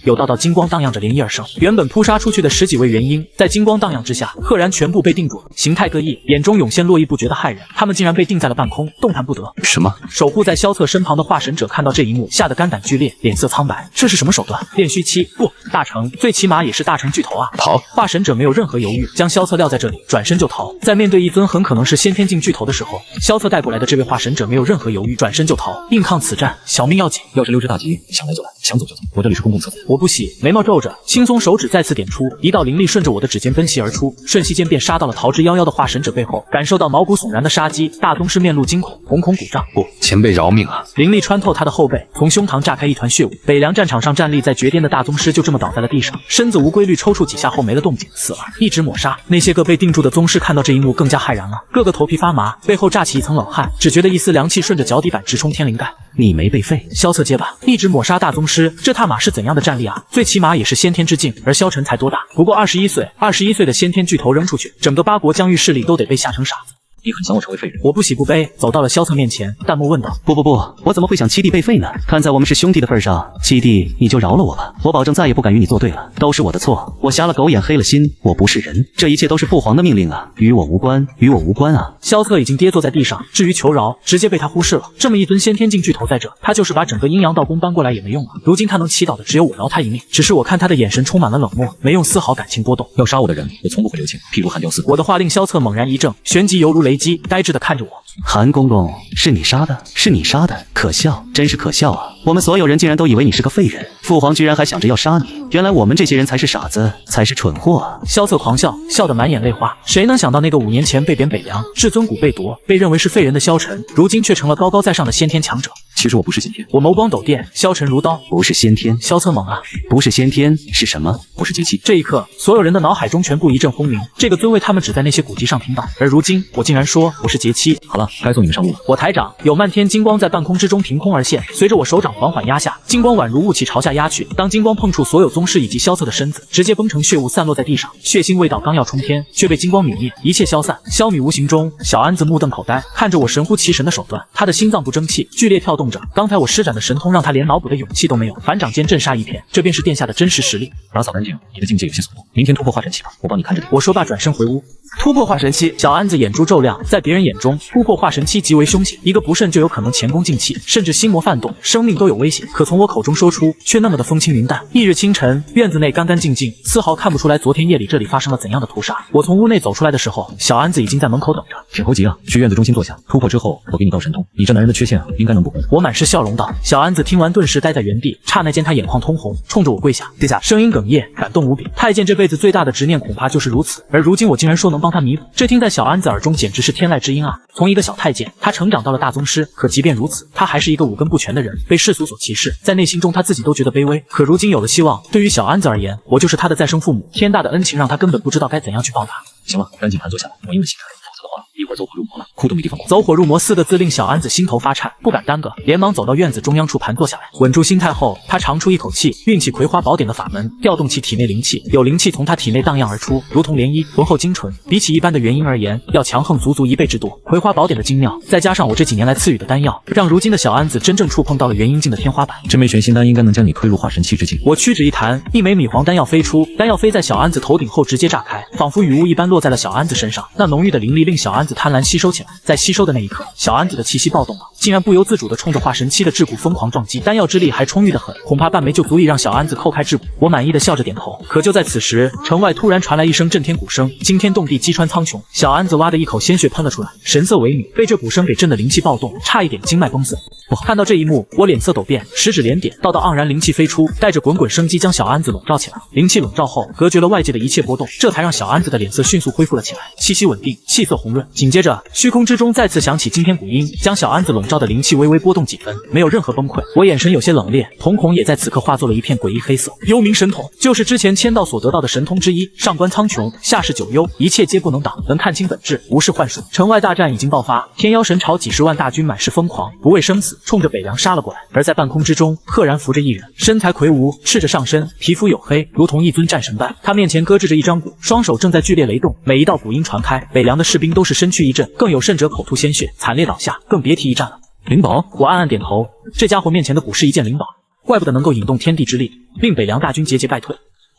有道道金光荡漾着涟漪而生。原本扑杀出去的十几位元婴，在金光荡漾之下，赫然全部被定住了，形态各异，眼中涌现络绎不绝的骇人。他们竟然被定在了半空，动弹不得。什么？守护在萧策身旁的化神者看到这一幕，吓得肝胆俱裂，脸色苍白。这是什么手段？炼虚期？不，大成，最起码也是大成巨头啊！逃！化神者没有任何犹豫，将萧策撂在这里，转身就逃。在面对一尊很可能是先天境巨头的时候，萧策带过来的这位化神者没有任何犹豫，转身就逃，硬抗此战，小命要紧。要是溜之大吉，想来就来，想走就走，我这里是公共厕所。我不喜，眉毛皱着，轻松手指再次点出，一道灵力顺着我的指尖奔袭而出，瞬息间便杀到了逃之夭夭的化神者背后。感受到毛骨悚然的杀机，大宗师面露惊恐，瞳孔鼓胀。不，前辈饶命啊！灵力穿透他的后背，从胸膛炸开一团血雾。北凉战场上站立在绝巅的大宗师就这么倒在了地上，身子无规律抽搐几下后没了动静，死了。一指抹杀，那些个被定住的宗师看到这一幕更加骇然了，个个头皮发麻，背后炸起一层冷汗，只觉得一丝凉气顺着脚底板直冲天灵盖。你没被废。萧策结巴，一指抹杀大宗师，这他妈是怎样的战力啊？最起码也是先天之境，而萧晨才多大？不过21岁，21岁的先天巨头扔出去，整个八国疆域势力都得被吓成傻子。你很想我成为废人？我不喜不悲，走到了萧策面前，淡漠问道：不，我怎么会想七弟被废呢？看在我们是兄弟的份上，七弟你就饶了我吧，我保证再也不敢与你作对了，都是我的错，我瞎了狗眼黑了心，我不是人，这一切都是父皇的命令啊，与我无关，与我无关啊！萧策已经跌坐在地上，至于求饶，直接被他忽视了。这么一尊先天境巨头在这，他就是把整个阴阳道宫搬过来也没用啊。如今他能祈祷的只有我饶他一命，只是我看他的眼神充满了冷漠，没用丝毫感情波动。要杀我的人，我从不会留情，譬如韩雕寺。我的话令萧策猛然一怔，旋即犹如雷击，呆滞的看着我。韩公公，是你杀的，是你杀的，可笑，真是可笑啊！我们所有人竟然都以为你是个废人，父皇居然还想着要杀你，原来我们这些人才是傻子，才是蠢货啊！萧策狂笑，笑得满眼泪花。谁能想到那个5年前被贬北凉，至尊骨被夺，被认为是废人的萧晨，如今却成了高高在上的先天强者。其实我不是先天，我眸光陡电，萧晨如刀。不是先天，萧策猛啊！不是先天是什么？我是节气。这一刻，所有人的脑海中全部一阵轰鸣，这个尊位他们只在那些古籍上听到，而如今我竟然说我是节期。好了，该送你们上路了。我抬掌，有漫天金光在半空之中凭空而现，随着我手掌缓缓压下，金光宛如雾气朝下压去。当金光碰触所有宗师以及萧策的身子，直接崩成血雾散落在地上，血腥味道刚要冲天，却被金光泯灭，一切消散，消弭无形中。小安子目瞪口呆，看着我神乎其神的手段，他的心脏不争气，剧烈跳动着。刚才我施展的神通让他连脑补的勇气都没有，反掌间震杀一片，这便是殿下的真实实力。打扫干净，你的境界有些所迫，明天突破化神期吧，我帮你看着点。我说罢转身回屋。突破化神期，小安子眼珠骤亮，在别人眼中，突破化神期极为凶险，一个不慎就有可能前功尽弃，甚至心魔泛动，生命都有危险。可从我口中说出，却那么的风轻云淡。翌日清晨，院子内干干净净，丝毫看不出来昨天夜里这里发生了怎样的屠杀。我从屋内走出来的时候，小安子已经在门口等着。挺猴急啊，去院子中心坐下，突破之后，我给你道神通，你这男人的缺陷应该能补回。我满是笑容道。小安子听完顿时呆在原地，刹那间他眼眶通红，冲着我跪下。殿下，声音哽咽，感动无比。太监这辈子最大的执念恐怕就是如此，而如今我竟然说能帮他弥补，这听在小安子耳中简直是天籁之音啊！从一个小太监，他成长到了大宗师，可即便如此，他还是一个五根不全的人，被世俗所歧视，在内心中他自己都觉得卑微。可如今有了希望，对于小安子而言，我就是他的再生父母，天大的恩情让他根本不知道该怎样去报答。行了，赶紧盘坐下来，我因为心态，否则的话话，一会儿走火入魔了，哭都没地方哭。走火入魔4个字令小安子心头发颤，不敢耽搁，连忙走到院子中央处盘坐下来，稳住心态后，他长出一口气，运起葵花宝典的法门，调动起体内灵气，有灵气从他体内荡漾而出，如同涟漪，浑厚精纯。比起一般的元婴而言，要强横足足1倍之多。葵花宝典的精妙，再加上我这几年来赐予的丹药，让如今的小安子真正触碰到了元婴境的天花板。这枚玄心丹应该能将你推入化神期之境。我屈指一弹，一枚米黄丹药飞出，丹药飞在小安子头顶后直接炸开，仿佛雨雾一般落在了小安子身上。那浓郁的灵力令小安子贪婪吸收起来，在吸收的那一刻，小安子的气息暴动了，竟然不由自主地冲着化神期的桎梏疯狂撞击。丹药之力还充裕得很，恐怕半枚就足以让小安子叩开桎梏。我满意的笑着点头。可就在此时，城外突然传来一声震天鼓声，惊天动地，击穿苍穹。小安子哇的一口鲜血喷了出来，神色萎靡，被这鼓声给震得灵气暴动，差一点经脉崩死。看到这一幕，我脸色陡变，食指连点，道道盎然灵气飞出，带着滚滚生机将小安子笼罩起来。灵气笼罩后，隔绝了外界的一切波动，这才让小安子的脸色迅速恢复了起来，气息稳定，气色红润。紧接着，虚空之中再次响起惊天鼓音，将小安子笼罩的灵气微微波动几分，没有任何崩溃。我眼神有些冷冽，瞳孔也在此刻化作了一片诡异黑色。幽冥神瞳就是之前签到所得到的神通之一，上观苍穹，下视九幽，一切皆不能挡，能看清本质，无视幻术。城外大战已经爆发，天妖神朝几十万大军满是疯狂，不畏生死，冲着北凉杀了过来。而在半空之中，赫然浮着一人，身材魁梧，赤着上身，皮肤黝黑，如同一尊战神般。他面前搁置着一张鼓，双手正在剧烈雷动，每一道鼓音传开，北凉的士兵都是身躯一震，更有甚者口吐鲜血，惨烈倒下，更别提一战了。灵宝，我暗暗点头，这家伙面前的鼓是一件灵宝，怪不得能够引动天地之力，令北凉大军节节败退。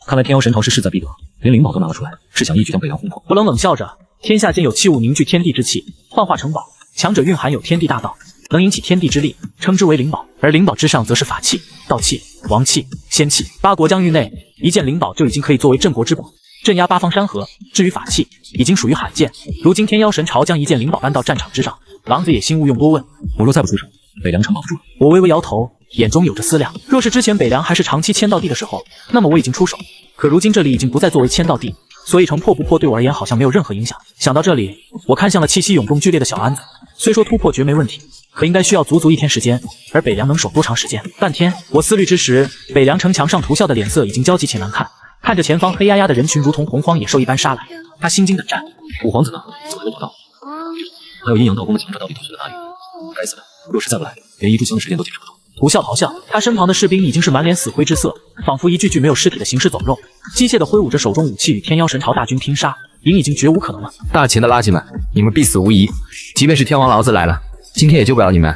看来天妖神朝是势在必得，连灵宝都拿了出来，是想一举将北凉轰破。我冷冷笑着，天下间有器物凝聚天地之气，幻化成宝，强者蕴含有天地大道，能引起天地之力，称之为灵宝。而灵宝之上则是法器、道器、王器、仙器。八国疆域内，一件灵宝就已经可以作为镇国之宝，镇压八方山河。至于法器，已经属于罕见。如今天妖神朝将一件灵宝搬到战场之上，狼子野心勿用多问。我若再不出手，北凉城保不住了。我微微摇头，眼中有着思量。若是之前北凉还是长期签到地的时候，那么我已经出手。可如今这里已经不再作为签到地，所以城破不破对我而言好像没有任何影响。想到这里，我看向了气息涌动剧烈的小安子。虽说突破绝没问题，可应该需要足足1天时间，而北凉能守多长时间？半天。我思虑之时，北凉城墙上涂啸的脸色已经焦急且难看，看着前方黑压压的人群，如同洪荒野兽一般杀来，他心惊胆战。五皇子呢？怎么没找到？还有阴阳道宫的强者到底躲去了哪里？该死的，若是再不来，连一炷香的时间都坚持不住。涂啸咆哮，他身旁的士兵已经是满脸死灰之色，仿佛一具具没有尸体的行尸走肉，机械地挥舞着手中武器与天妖神朝大军拼杀，赢已经绝无可能了。大秦的垃圾们，你们必死无疑！即便是天王老子来了，今天也救不了你们！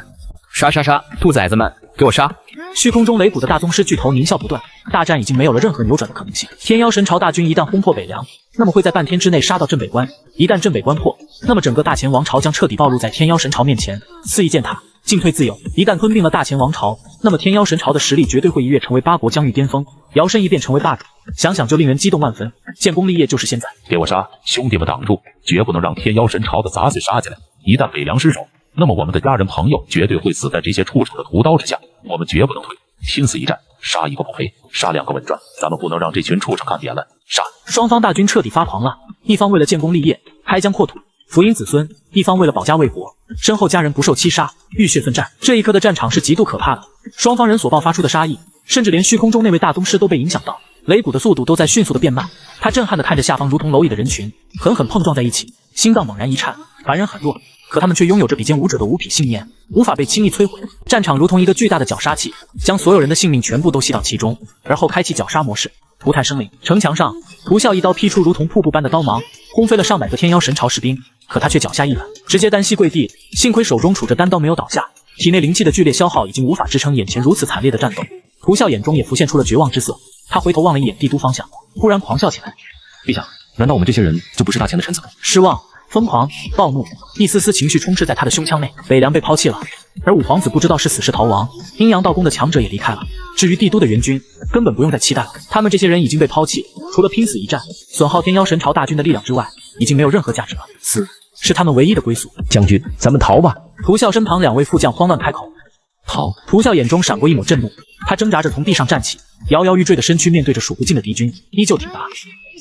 杀杀杀，兔崽子们，给我杀！虚空中擂鼓的大宗师巨头狞笑不断，大战已经没有了任何扭转的可能性。天妖神朝大军一旦轰破北凉，那么会在半天之内杀到镇北关。一旦镇北关破，那么整个大前王朝将彻底暴露在天妖神朝面前，肆意践踏，进退自由。一旦吞并了大前王朝，那么天妖神朝的实力绝对会一跃成为八国疆域巅峰，摇身一变成为霸主。想想就令人激动万分，建功立业就是现在。给我杀！兄弟们挡住，绝不能让天妖神朝的杂碎杀进来。一旦北凉失守，那么我们的家人朋友绝对会死在这些畜生的屠刀之下，我们绝不能退，拼死一战，杀一个不赔，杀2个稳赚，咱们不能让这群畜生看扁了。杀！双方大军彻底发狂了，一方为了建功立业，开疆扩土，福荫子孙；一方为了保家卫国，身后家人不受欺杀，浴血奋战。这一刻的战场是极度可怕的，双方人所爆发出的杀意，甚至连虚空中那位大宗师都被影响到，擂鼓的速度都在迅速的变慢。他震撼地看着下方如同蝼蚁的人群，狠狠碰撞在一起，心脏猛然一颤。凡人很弱，可他们却拥有着比肩武者的无匹信念，无法被轻易摧毁。战场如同一个巨大的绞杀器，将所有人的性命全部都吸到其中，而后开启绞杀模式，涂炭生灵。城墙上，涂啸一刀劈出，如同瀑布般的刀芒，轰飞了上百个天妖神朝士兵。可他却脚下一软，直接单膝跪地。幸亏手中杵着单刀没有倒下，体内灵气的剧烈消耗已经无法支撑眼前如此惨烈的战斗。涂啸眼中也浮现出了绝望之色，他回头望了一眼帝都方向，忽然狂笑起来。陛下，难道我们这些人就不是大前的臣子吗？失望、疯狂、暴怒，一丝丝情绪充斥在他的胸腔内。北凉被抛弃了，而五皇子不知道是死是逃亡，阴阳道宫的强者也离开了。至于帝都的援军，根本不用再期待了，他们这些人已经被抛弃，除了拼死一战，损耗天妖神朝大军的力量之外，已经没有任何价值了。死是他们唯一的归宿。将军，咱们逃吧！涂啸身旁2位副将慌乱开口。逃！涂啸眼中闪过一抹震怒，他挣扎着从地上站起，摇摇欲坠的身躯面对着数不尽的敌军，依旧挺拔。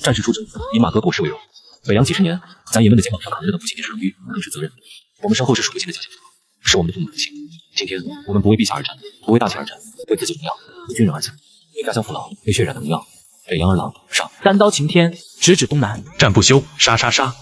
战士出征，以马革裹尸为荣。北凉几十年，咱爷们的肩膀上扛着的不仅仅是荣誉，更是责任。我们身后是数不尽的家乡，是我们的父母的亲。今天我们不为陛下而战，不为大秦而战，为自己荣耀，为军人而战，为家乡父老，为血染的荣耀。北洋二郎上！单刀擎天，直指东南。战不休，杀杀杀！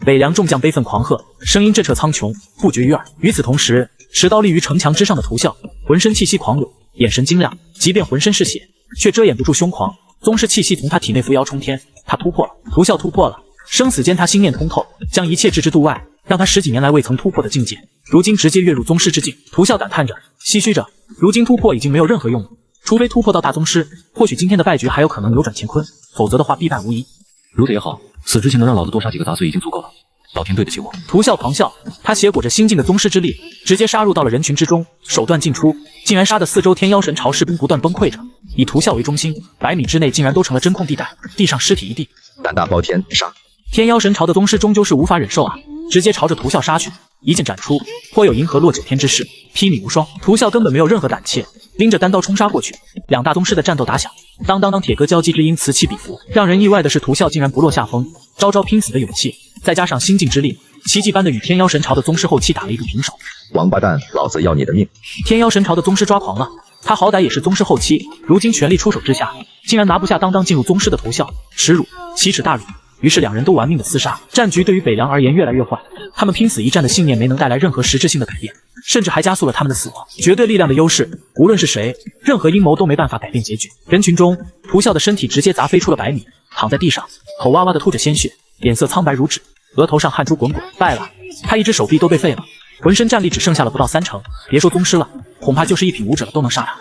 北凉众将悲愤狂喝，声音震彻苍穹，不绝于耳。与此同时，持刀立于城墙之上的屠啸，浑身气息狂涌，眼神晶亮，即便浑身是血，却遮掩不住凶狂。宗师气息从他体内扶摇冲天，他突破了，屠啸突破了。生死间，他心念通透，将一切置之度外，让他10几年来未曾突破的境界，如今直接跃入宗师之境。屠啸感叹着，唏嘘着，如今突破已经没有任何用了，除非突破到大宗师，或许今天的败局还有可能扭转乾坤，否则的话必败无疑。如此也好，死之前能让老子多杀几个杂碎已经足够了。老天对得起我。屠啸狂笑，他携裹着新晋的宗师之力，直接杀入到了人群之中，手段尽出，竟然杀得四周天妖神朝士兵不断崩溃着。以屠啸为中心，100米之内竟然都成了真空地带，地上尸体一地。胆大包天，杀！天妖神朝的宗师终究是无法忍受啊，直接朝着屠啸杀去，一剑斩出，颇有银河落九天之势，霹雳无双。屠啸根本没有任何胆怯，拎着单刀冲杀过去。两大宗师的战斗打响，当当当，铁戈交击之音此起彼伏。让人意外的是，屠啸竟然不落下风，招招拼死的勇气，再加上心境之力，奇迹般的与天妖神朝的宗师后期打了一个平手。王八蛋，老子要你的命！天妖神朝的宗师抓狂了，他好歹也是宗师后期，如今全力出手之下，竟然拿不下当当进入宗师的屠啸，耻辱，奇耻大辱。于是两人都玩命的厮杀，战局对于北凉而言越来越坏。他们拼死一战的信念没能带来任何实质性的改变，甚至还加速了他们的死亡。绝对力量的优势，无论是谁，任何阴谋都没办法改变结局。人群中，屠啸的身体直接砸飞出了100米，躺在地上，口哇哇的吐着鲜血，脸色苍白如纸，额头上汗珠滚滚。败了，他一只手臂都被废了，浑身战力只剩下了不到30%，别说宗师了，恐怕就是一品武者都能杀他。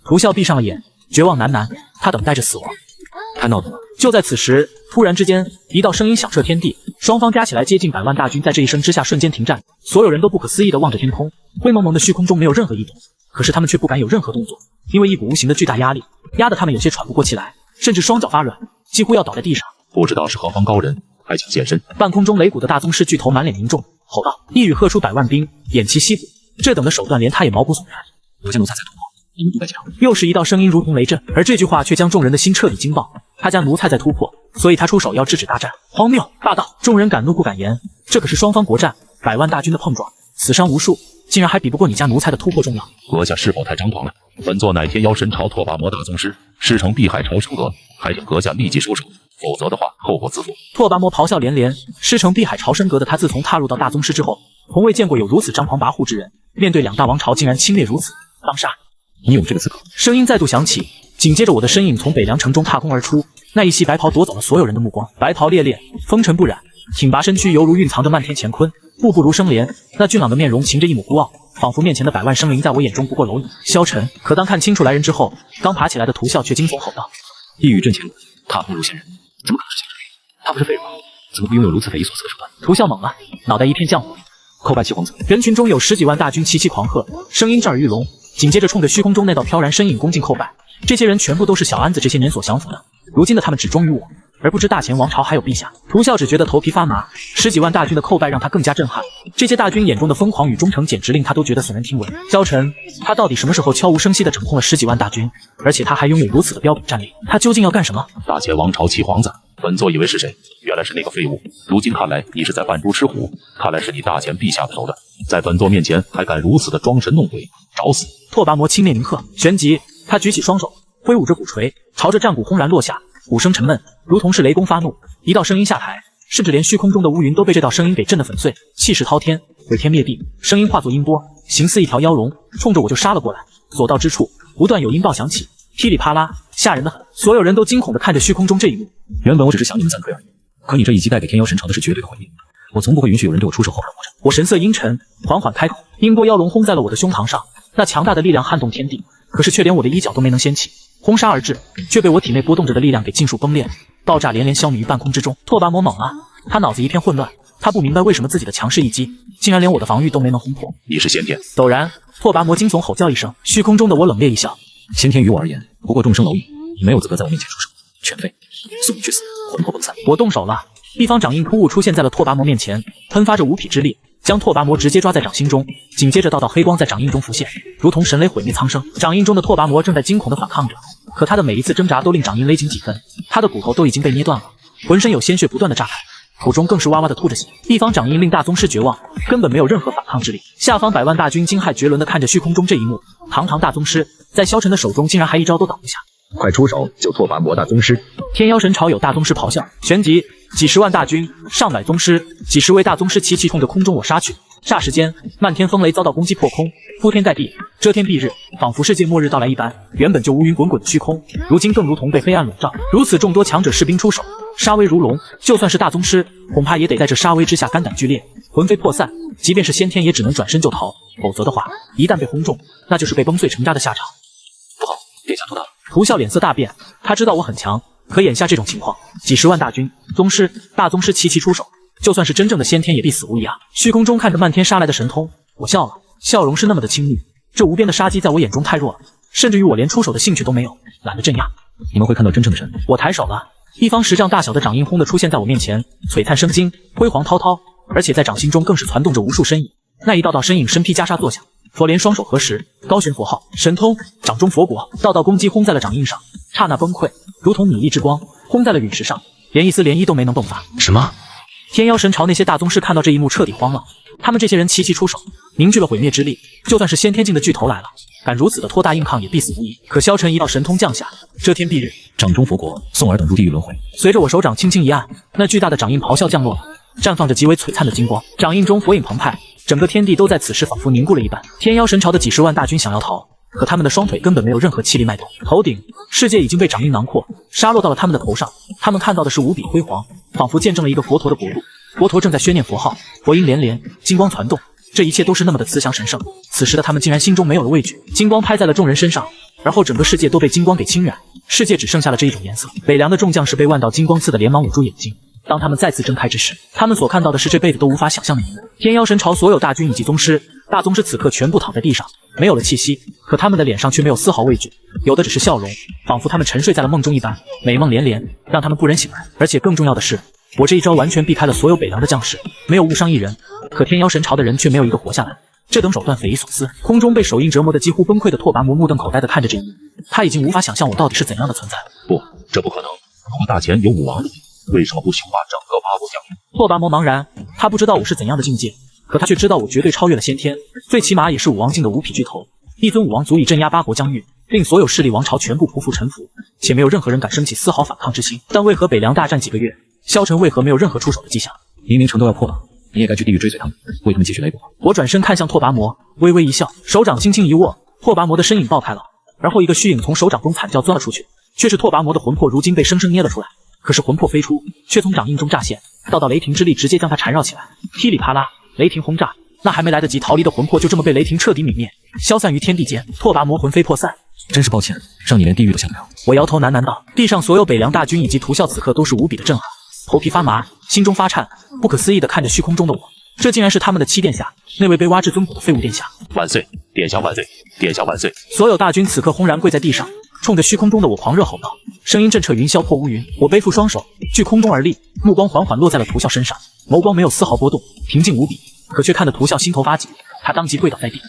屠啸闭上了眼，绝望喃喃，他等待着死亡。太闹腾了！就在此时，突然之间，一道声音响彻天地，双方加起来接近100万大军，在这一声之下瞬间停战。所有人都不可思议地望着天空，灰蒙蒙的虚空中没有任何异动，可是他们却不敢有任何动作，因为一股无形的巨大压力压得他们有些喘不过气来，甚至双脚发软，几乎要倒在地上。不知道是何方高人，还请现身！半空中擂鼓的大宗师巨头满脸凝重，吼道，一语喝出100万兵，偃旗息鼓。这等的手段连他也毛骨悚然。我家奴才在突破，你们不该惊。又是一道声音如同雷震，而这句话却将众人的心彻底惊爆。他家奴才在突破，所以他出手要制止大战，荒谬霸道！众人敢怒不敢言，这可是双方国战，100万大军的碰撞，死伤无数，竟然还比不过你家奴才的突破重要。阁下是否太张狂了？本座乃天妖神朝拓跋摩大宗师，师承碧海朝圣阁，还请阁下立即收手，否则的话后果自负。拓跋摩咆哮连连，师承碧海朝圣阁的他，自从踏入到大宗师之后，从未见过有如此张狂跋扈之人。面对两大王朝竟然轻蔑如此，当杀！你有这个资格？声音再度响起，紧接着我的身影从北凉城中踏空而出，那一袭白袍夺走了所有人的目光。白袍猎猎，风尘不染，挺拔身躯犹如蕴藏着漫天乾坤，步步如生莲。那俊朗的面容噙着一抹孤傲，仿佛面前的100万生灵在我眼中不过蝼蚁。消沉。可当看清楚来人之后，刚爬起来的屠啸却惊悚吼道：一语震乾坤，踏空如仙人，怎么可能是仙人？他不是废人吗？怎么会拥有如此匪夷所思的手段？屠啸懵了，脑袋一片浆糊。叩拜七皇子！人群中有10几万大军齐齐狂喝，声音震耳欲聋，紧接着冲着虚空中那道飘然身影恭敬叩拜。这些人全部都是小安子这些年所降服的，如今的他们只忠于我，而不知大前王朝还有陛下。屠啸只觉得头皮发麻，10几万大军的叩拜让他更加震撼。这些大军眼中的疯狂与忠诚，简直令他都觉得耸人听闻。萧晨，他到底什么时候悄无声息地掌控了10几万大军，而且他还拥有如此的标准战力？他究竟要干什么？大前王朝七皇子，本座以为是谁，原来是那个废物。如今看来你是在扮猪吃虎，看来是你大前陛下的手段，在本座面前还敢如此的装神弄鬼，找死！拓跋摩轻蔑凝喝，旋即他举起双手，挥舞着鼓槌，朝着战鼓轰然落下，鼓声沉闷，如同是雷公发怒。一道声音下台，甚至连虚空中的乌云都被这道声音给震得粉碎，气势滔天，毁天灭地。声音化作音波，形似一条妖龙，冲着我就杀了过来。所到之处，不断有音爆响起，噼里啪啦，吓人的很。所有人都惊恐地看着虚空中这一幕。原本我只是想你们暂退而已，可你这一击带给天妖神朝的是绝对的毁灭。我从不会允许有人对我出手后人活着。我神色阴沉，缓缓开口，音波妖龙轰在了我的胸膛上，那强大的力量撼动天地，可是却连我的衣角都没能掀起。轰杀而至，却被我体内波动着的力量给尽数崩裂，爆炸连连消弭于半空之中。拓跋摩懵了，他脑子一片混乱，他不明白为什么自己的强势一击，竟然连我的防御都没能轰破。你是先天？陡然，拓跋摩惊悚吼叫一声，虚空中的我冷冽一笑。先天于我而言，不过众生蝼蚁，你没有资格在我面前出手，全废，送你去死，魂魄崩散。我动手了，一方掌印突兀出现在了拓跋摩面前，喷发着无匹之力，将拓跋摩直接抓在掌心中。紧接着道道黑光在掌印中浮现，如同神雷毁灭苍生。掌印中的拓跋摩正在惊恐地反抗着，可他的每一次挣扎都令掌印勒紧几分，他的骨头都已经被捏断了，浑身有鲜血不断的炸开，口中更是哇哇的吐着血。一方掌印令大宗师绝望，根本没有任何反抗之力。下方100万大军惊骇绝伦地看着虚空中这一幕，堂堂大宗师在萧晨的手中竟然还一招都挡不下。快出手救拓跋摩大宗师！天妖神朝有大宗师咆哮，旋即几十万大军、上百宗师、几十位大宗师齐齐冲着空中我杀去。霎时间，漫天风雷遭到攻击破空，铺天盖地，遮天蔽日，仿佛世界末日到来一般。原本就乌云滚滚的虚空，如今更如同被黑暗笼罩。如此众多强者士兵出手，杀威如龙，就算是大宗师，恐怕也得在这杀威之下肝胆俱裂，魂飞魄散。即便是先天，也只能转身就逃，否则的话，一旦被轰中，那就是被崩碎成渣的下场。不好，殿下拖大了。涂啸脸色大变，他知道我很强，可眼下这种情况，几十万大军、宗师、大宗师齐齐出手，就算是真正的先天也必死无疑啊！虚空中看着漫天杀来的神通，我笑了，笑容是那么的轻蔑。这无边的杀机在我眼中太弱了，甚至于我连出手的兴趣都没有，懒得镇压。你们会看到真正的神。我抬手了，一方10丈大小的掌印轰地出现在我面前，璀璨生金，辉煌滔滔，而且在掌心中更是攒动着无数身影。那一道道身影身披袈裟坐下，佛莲双手合十，高悬佛号，神通掌中佛国，道道攻击轰在了掌印上，刹那崩溃，如同米粒之光轰在了陨石上，连一丝涟漪都没能迸发。什么？天妖神朝那些大宗师看到这一幕彻底慌了，他们这些人齐齐出手，凝聚了毁灭之力，就算是先天境的巨头来了，敢如此的拖大硬抗也必死无疑。可萧晨一道神通降下，遮天蔽日，掌中佛国，送尔等入地狱轮回。随着我手掌轻轻一按，那巨大的掌印咆哮降落了，绽放着极为璀璨的金光，掌印中佛影澎湃，整个天地都在此时仿佛凝固了一般。天妖神朝的几十万大军想要逃，可他们的双腿根本没有任何气力脉动，头顶世界已经被掌印囊括，杀落到了他们的头上。他们看到的是无比辉煌，仿佛见证了一个佛陀的国度。佛陀正在宣念佛号，佛音连连，金光攒动，这一切都是那么的慈祥神圣。此时的他们竟然心中没有了畏惧，金光拍在了众人身上，而后整个世界都被金光给侵染，世界只剩下了这一种颜色。北凉的众将士被万道金光刺得连忙捂住眼睛。当他们再次睁开之时，他们所看到的是这辈子都无法想象的一幕。天妖神朝所有大军以及宗师、大宗师此刻全部躺在地上，没有了气息，可他们的脸上却没有丝毫畏惧，有的只是笑容，仿佛他们沉睡在了梦中一般，美梦连连，让他们不忍醒来。而且更重要的是，我这一招完全避开了所有北凉的将士，没有误伤一人，可天妖神朝的人却没有一个活下来。这等手段匪夷所思。空中被手印折磨得几乎崩溃的拓跋摩目瞪口呆地看着这一幕，他已经无法想象我到底是怎样的存在。不，这不可能。如果大前有武王的，为什么不雄霸整个八国疆域？拓跋摩茫然，他不知道我是怎样的境界，可他却知道我绝对超越了先天，最起码也是武王境的五匹巨头。一尊武王足以镇压八国疆域，令所有势力王朝全部匍匐臣服，且没有任何人敢升起丝毫反抗之心。但为何北凉大战几个月，萧晨为何没有任何出手的迹象？明明城都要破了，你也该去地狱追随他们，为他们继续雷果。我转身看向拓跋摩，微微一笑，手掌轻轻一握，拓跋摩的身影爆开了，而后一个虚影从手掌中惨叫钻了出去，却是拓跋摩的魂魄，如今被生生捏了出来。可是魂魄飞出，却从掌印中乍现，道道雷霆之力直接将它缠绕起来，噼里啪啦，雷霆轰炸。那还没来得及逃离的魂魄，就这么被雷霆彻底泯灭，消散于天地间。拓跋摩魂飞魄散。真是抱歉，让你连地狱都下不了。我摇头喃喃道。地上所有北凉大军以及屠啸此刻都是无比的震撼，头皮发麻，心中发颤，不可思议地看着虚空中的我，这竟然是他们的七殿下，那位被挖至尊骨的废物殿下。万岁，殿下万岁，殿下万岁！所有大军此刻轰然跪在地上，冲着虚空中的我狂热吼道，声音震彻云霄破乌云。我背负双手，据空中而立，目光缓缓落在了屠啸身上，眸光没有丝毫波动，平静无比，可却看得屠啸心头发紧，他当即跪倒在地。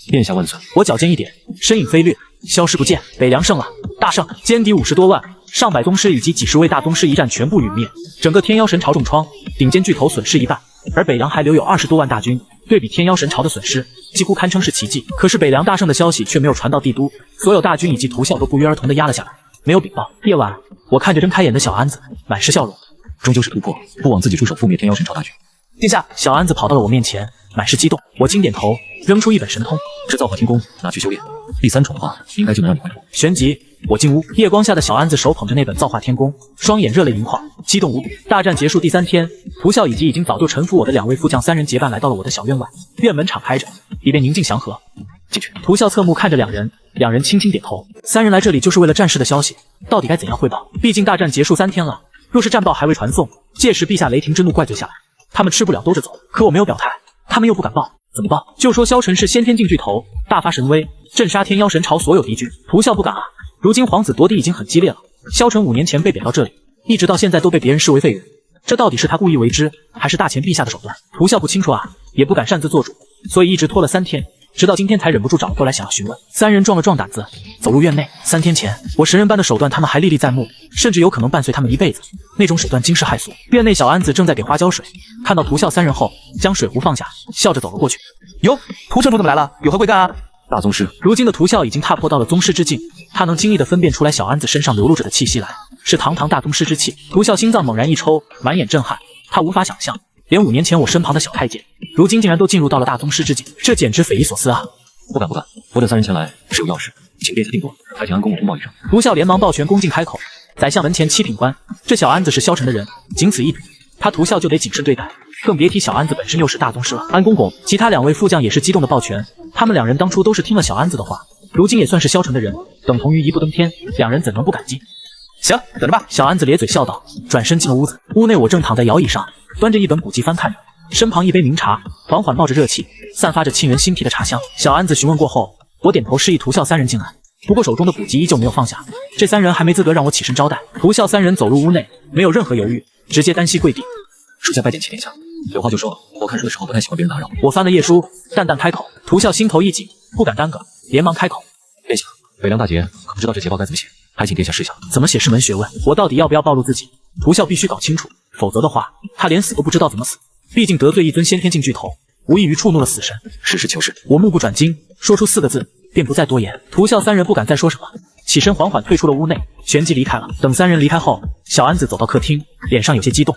殿下万岁！我脚尖一点，身影飞掠，消失不见。北凉胜了，大胜，歼敌50多万，上百宗师以及几十位大宗师一战全部陨灭，整个天妖神朝重创，顶尖巨头损失一半，而北凉还留有20多万大军。对比天妖神朝的损失，几乎堪称是奇迹。可是北凉大胜的消息却没有传到帝都，所有大军以及屠啸都不约而同地压了下来，没有禀报。夜晚，我看着睁开眼的小安子，满是笑容。终究是突破，不枉自己出手覆灭天妖神朝大军。殿下，小安子跑到了我面前，满是激动。我轻点头，扔出一本神通，这造化天宫，拿去修炼。第3重的话，应该就能让你恢复。旋即，我进屋，夜光下的小安子手捧着那本造化天宫，双眼热泪盈眶，激动无比。大战结束第3天，屠啸以及已经早就臣服我的2位副将3人结伴来到了我的小院外，院门敞开着，里边宁静祥和。进去。屠啸侧目看着2人，两人轻轻点头。3人来这里就是为了战事的消息，到底该怎样汇报？毕竟大战结束3天了，若是战报还未传送，届时陛下雷霆之怒怪罪下来，他们吃不了兜着走。可我没有表态，他们又不敢报，怎么报？就说萧晨是先天境巨头，大发神威，镇杀天妖神朝所有敌军。屠啸不敢啊，如今皇子夺嫡已经很激烈了。萧晨5年前被贬到这里，一直到现在都被别人视为废人，这到底是他故意为之，还是大前陛下的手段？屠啸不清楚啊，也不敢擅自做主，所以一直拖了3天，直到今天才忍不住找了过来想要询问。3人壮了壮胆子，走入院内。3天前，我神人般的手段他们还历历在目，甚至有可能伴随他们一辈子，那种手段惊世骇俗。院内小安子正在给花浇水，看到屠啸3人后，将水壶放下，笑着走了过去。哟，屠城主怎么来了？有何贵干啊？大宗师。如今的涂啸已经踏破到了宗师之境，他能轻易地分辨出来小安子身上流露着的气息来，是堂堂大宗师之气。涂啸心脏猛然一抽，满眼震撼，他无法想象，连5年前我身旁的小太监，如今竟然都进入到了大宗师之境，这简直匪夷所思啊！不敢，我等3人前来是有要事，请殿下定夺，还请安公通报一声。涂啸连忙抱拳恭敬开口：“宰相门前7品官，这小安子是萧晨的人，仅此一笔，他涂啸就得谨慎对待。”更别提小安子本身又是大宗师了。安公公，其他2位副将也是激动的抱拳。他们2人当初都是听了小安子的话，如今也算是萧晨的人，等同于一步登天，2人怎能不感激？行，等着吧。小安子咧嘴笑道，转身进了屋子。屋内我正躺在摇椅上，端着一本古籍翻看着，身旁一杯茗茶，缓缓冒着热气，散发着沁人心脾的茶香。小安子询问过后，我点头示意涂啸3人进来，不过手中的古籍依旧没有放下。这3人还没资格让我起身招待。涂啸3人走入屋内，没有任何犹豫，直接单膝跪地。属下拜见齐殿下。有话就说，我看书的时候不太喜欢别人打扰。我翻了页书，淡淡开口。涂啸心头一紧，不敢耽搁，连忙开口：殿下，北凉大捷可不知道这捷报该怎么写，还请殿下示下。怎么写是门学问，我到底要不要暴露自己？涂啸必须搞清楚，否则的话，他连死都不知道怎么死。毕竟得罪一尊先天境巨头，无异于触怒了死神。实事求是。我目不转睛，说出4个字，便不再多言。涂啸3人不敢再说什么，起身缓缓退出了屋内，旋即离开了。等3人离开后，小安子走到客厅，脸上有些激动。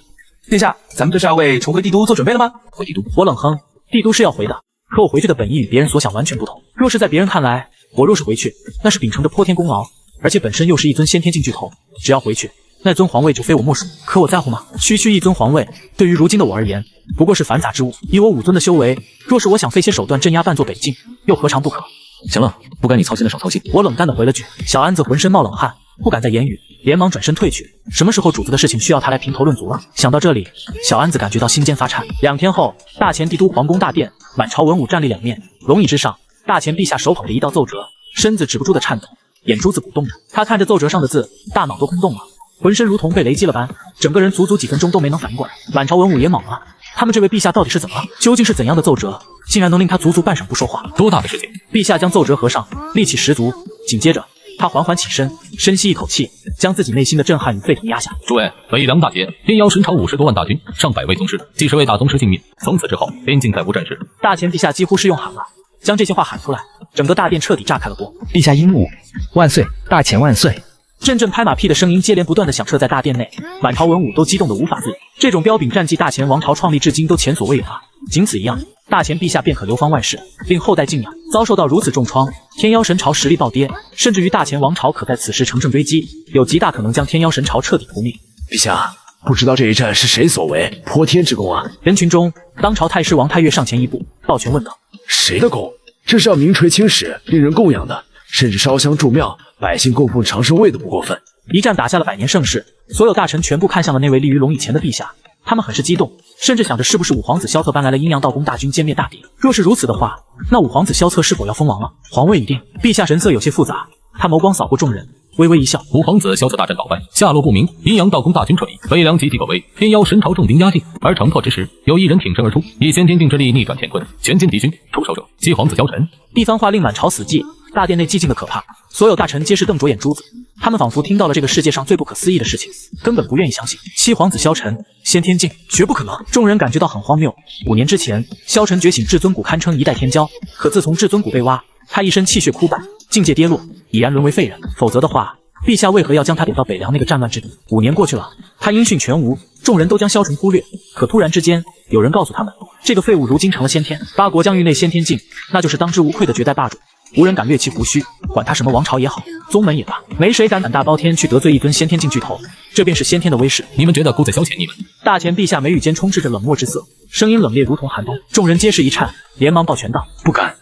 殿下，咱们这是要为重回帝都做准备了吗？回帝都？我冷哼，帝都是要回的，可我回去的本意与别人所想完全不同。若是在别人看来，我若是回去，那是秉承着泼天功劳，而且本身又是一尊先天境巨头，只要回去，那尊皇位就非我莫属。可我在乎吗？区一尊皇位，对于如今的我而言，不过是繁杂之物。以我5尊的修为，若是我想费些手段镇压半座北境，又何尝不可？行了，不该你操心的少操心。我冷淡的回了句。小安子浑身冒冷汗，不敢再言语，连忙转身退去。什么时候主子的事情需要他来评头论足了？想到这里，小安子感觉到心间发颤。2天后，大前帝都皇宫大殿，满朝文武站立2面，龙椅之上，大前陛下手捧着一道奏折，身子止不住的颤抖，眼珠子鼓动着。他看着奏折上的字，大脑都空洞了，浑身如同被雷击了般，整个人足足几分钟都没能反应过来。满朝文武也懵了，他们这位陛下到底是怎么了？究竟是怎样的奏折，竟然能令他足足半晌不说话？多大的事情？陛下将奏折合上，力气十足，紧接着他缓缓起身，深吸一口气，将自己内心的震撼与沸腾压下。诸位，北凉大捷，天妖神朝50多万大军，上百位宗师，几十位大宗师尽灭，从此之后，边境再无战事。大前陛下几乎是用喊了，将这些话喊出来，整个大殿彻底炸开了锅。陛下英武，万岁！大前万岁！阵阵拍马屁的声音接连不断的响彻在大殿内，满朝文武都激动得无法自已。这种彪炳战绩，大前王朝创立至今都前所未有啊！仅此一样，大前陛下便可流芳万世，令后代敬仰。遭受到如此重创，天妖神朝实力暴跌，甚至于大前王朝可在此时乘胜追击，有极大可能将天妖神朝彻底屠灭。陛下，不知道这一战是谁所为，泼天之功啊！人群中，当朝太师王太岳上前一步，抱拳问道：“谁的功？这是要名垂青史，令人供养的，甚至烧香筑庙，百姓供奉长生位都不过分。”一战打下了100年盛世，所有大臣全部看向了那位立于龙椅前的陛下，他们很是激动，甚至想着是不是5皇子萧策搬来了阴阳道宫大军歼灭大敌。若是如此的话，那5皇子萧策是否要封王了？皇位已定，陛下神色有些复杂，他眸光扫过众人，微微一笑。5皇子萧策大战倒败，下落不明，阴阳道宫大军撤离，北凉岌岌可危，天妖神朝重兵压境。而城破之时，有一人挺身而出，以先天境之力逆转乾坤，全歼敌军，出手者7皇子萧晨。一番话令满朝死寂，大殿内寂静的可怕，所有大臣皆是瞪着眼珠子，他们仿佛听到了这个世界上最不可思议的事情，根本不愿意相信。7皇子萧晨，先天境，绝不可能！众人感觉到很荒谬。5年之前，萧晨觉醒至尊骨，堪称一代天骄，可自从至尊骨被挖，他一身气血枯败，境界跌落，已然沦为废人。否则的话，陛下为何要将他点到北凉那个战乱之地？5年过去了，他音讯全无，众人都将萧晨忽略。可突然之间，有人告诉他们，这个废物如今成了先天，8国疆域内先天境，那就是当之无愧的绝代霸主。无人敢掠其胡须，管他什么王朝也好，宗门也罢，没谁敢胆大包天去得罪一尊先天境巨头，这便是先天的威势。你们觉得孤在消遣你们？大前陛下眉宇间充斥着冷漠之色，声音冷冽如同寒冬。众人皆是一颤，连忙抱拳道：“不敢。”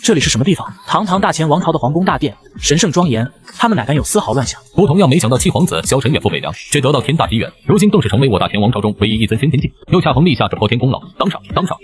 这里是什么地方？堂堂大前王朝的皇宫大殿，神圣庄严，他们哪敢有丝毫乱想？我同样没想到7皇子萧晨远赴北凉，却得到天大机缘，如今更是成为我大前王朝中唯一一尊先天境，又恰逢立下这泼天功劳，当上，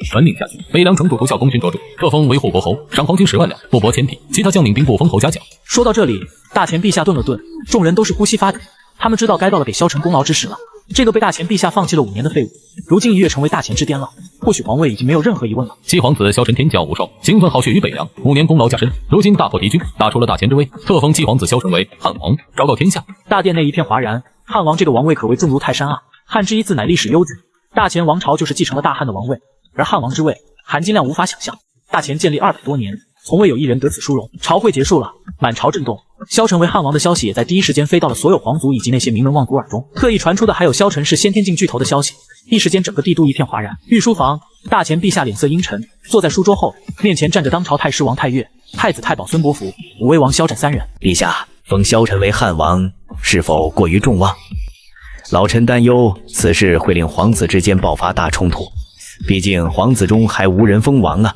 传令下去，北凉城主涂啸功勋卓著，特封维护国侯，赏黄金10万两，不薄千匹，其他将领兵部封侯嘉奖。说到这里，大前陛下顿了顿，众人都是呼吸发底，他们知道该到了给萧晨功劳之时了。这个被大前陛下放弃了5年的废物，如今一跃成为大前之巅了，或许皇位已经没有任何疑问了。7皇子萧晨天骄无双，兴奋好血于北凉，5年功劳加身，如今大破敌军，打出了大前之威，特封7皇子萧晨为汉王，昭告天下。大殿内一片哗然，汉王这个王位可谓重如泰山啊！汉之一字乃历史悠久，大前王朝就是继承了大汉的王位，而汉王之位含金量无法想象。大前建立200多年，从未有一人得此殊荣。朝会结束了，满朝震动。萧晨为汉王的消息也在第一时间飞到了所有皇族以及那些名门望族耳中。特意传出的还有萧晨是先天境巨头的消息，一时间整个帝都一片哗然。御书房，大前陛下脸色阴沉，坐在书桌后，面前站着当朝太师王太岳、太子太保孙伯符、武威王萧战三人。陛下封萧晨为汉王，是否过于众望？老臣担忧此事会令皇子之间爆发大冲突，毕竟皇子中还无人封王啊。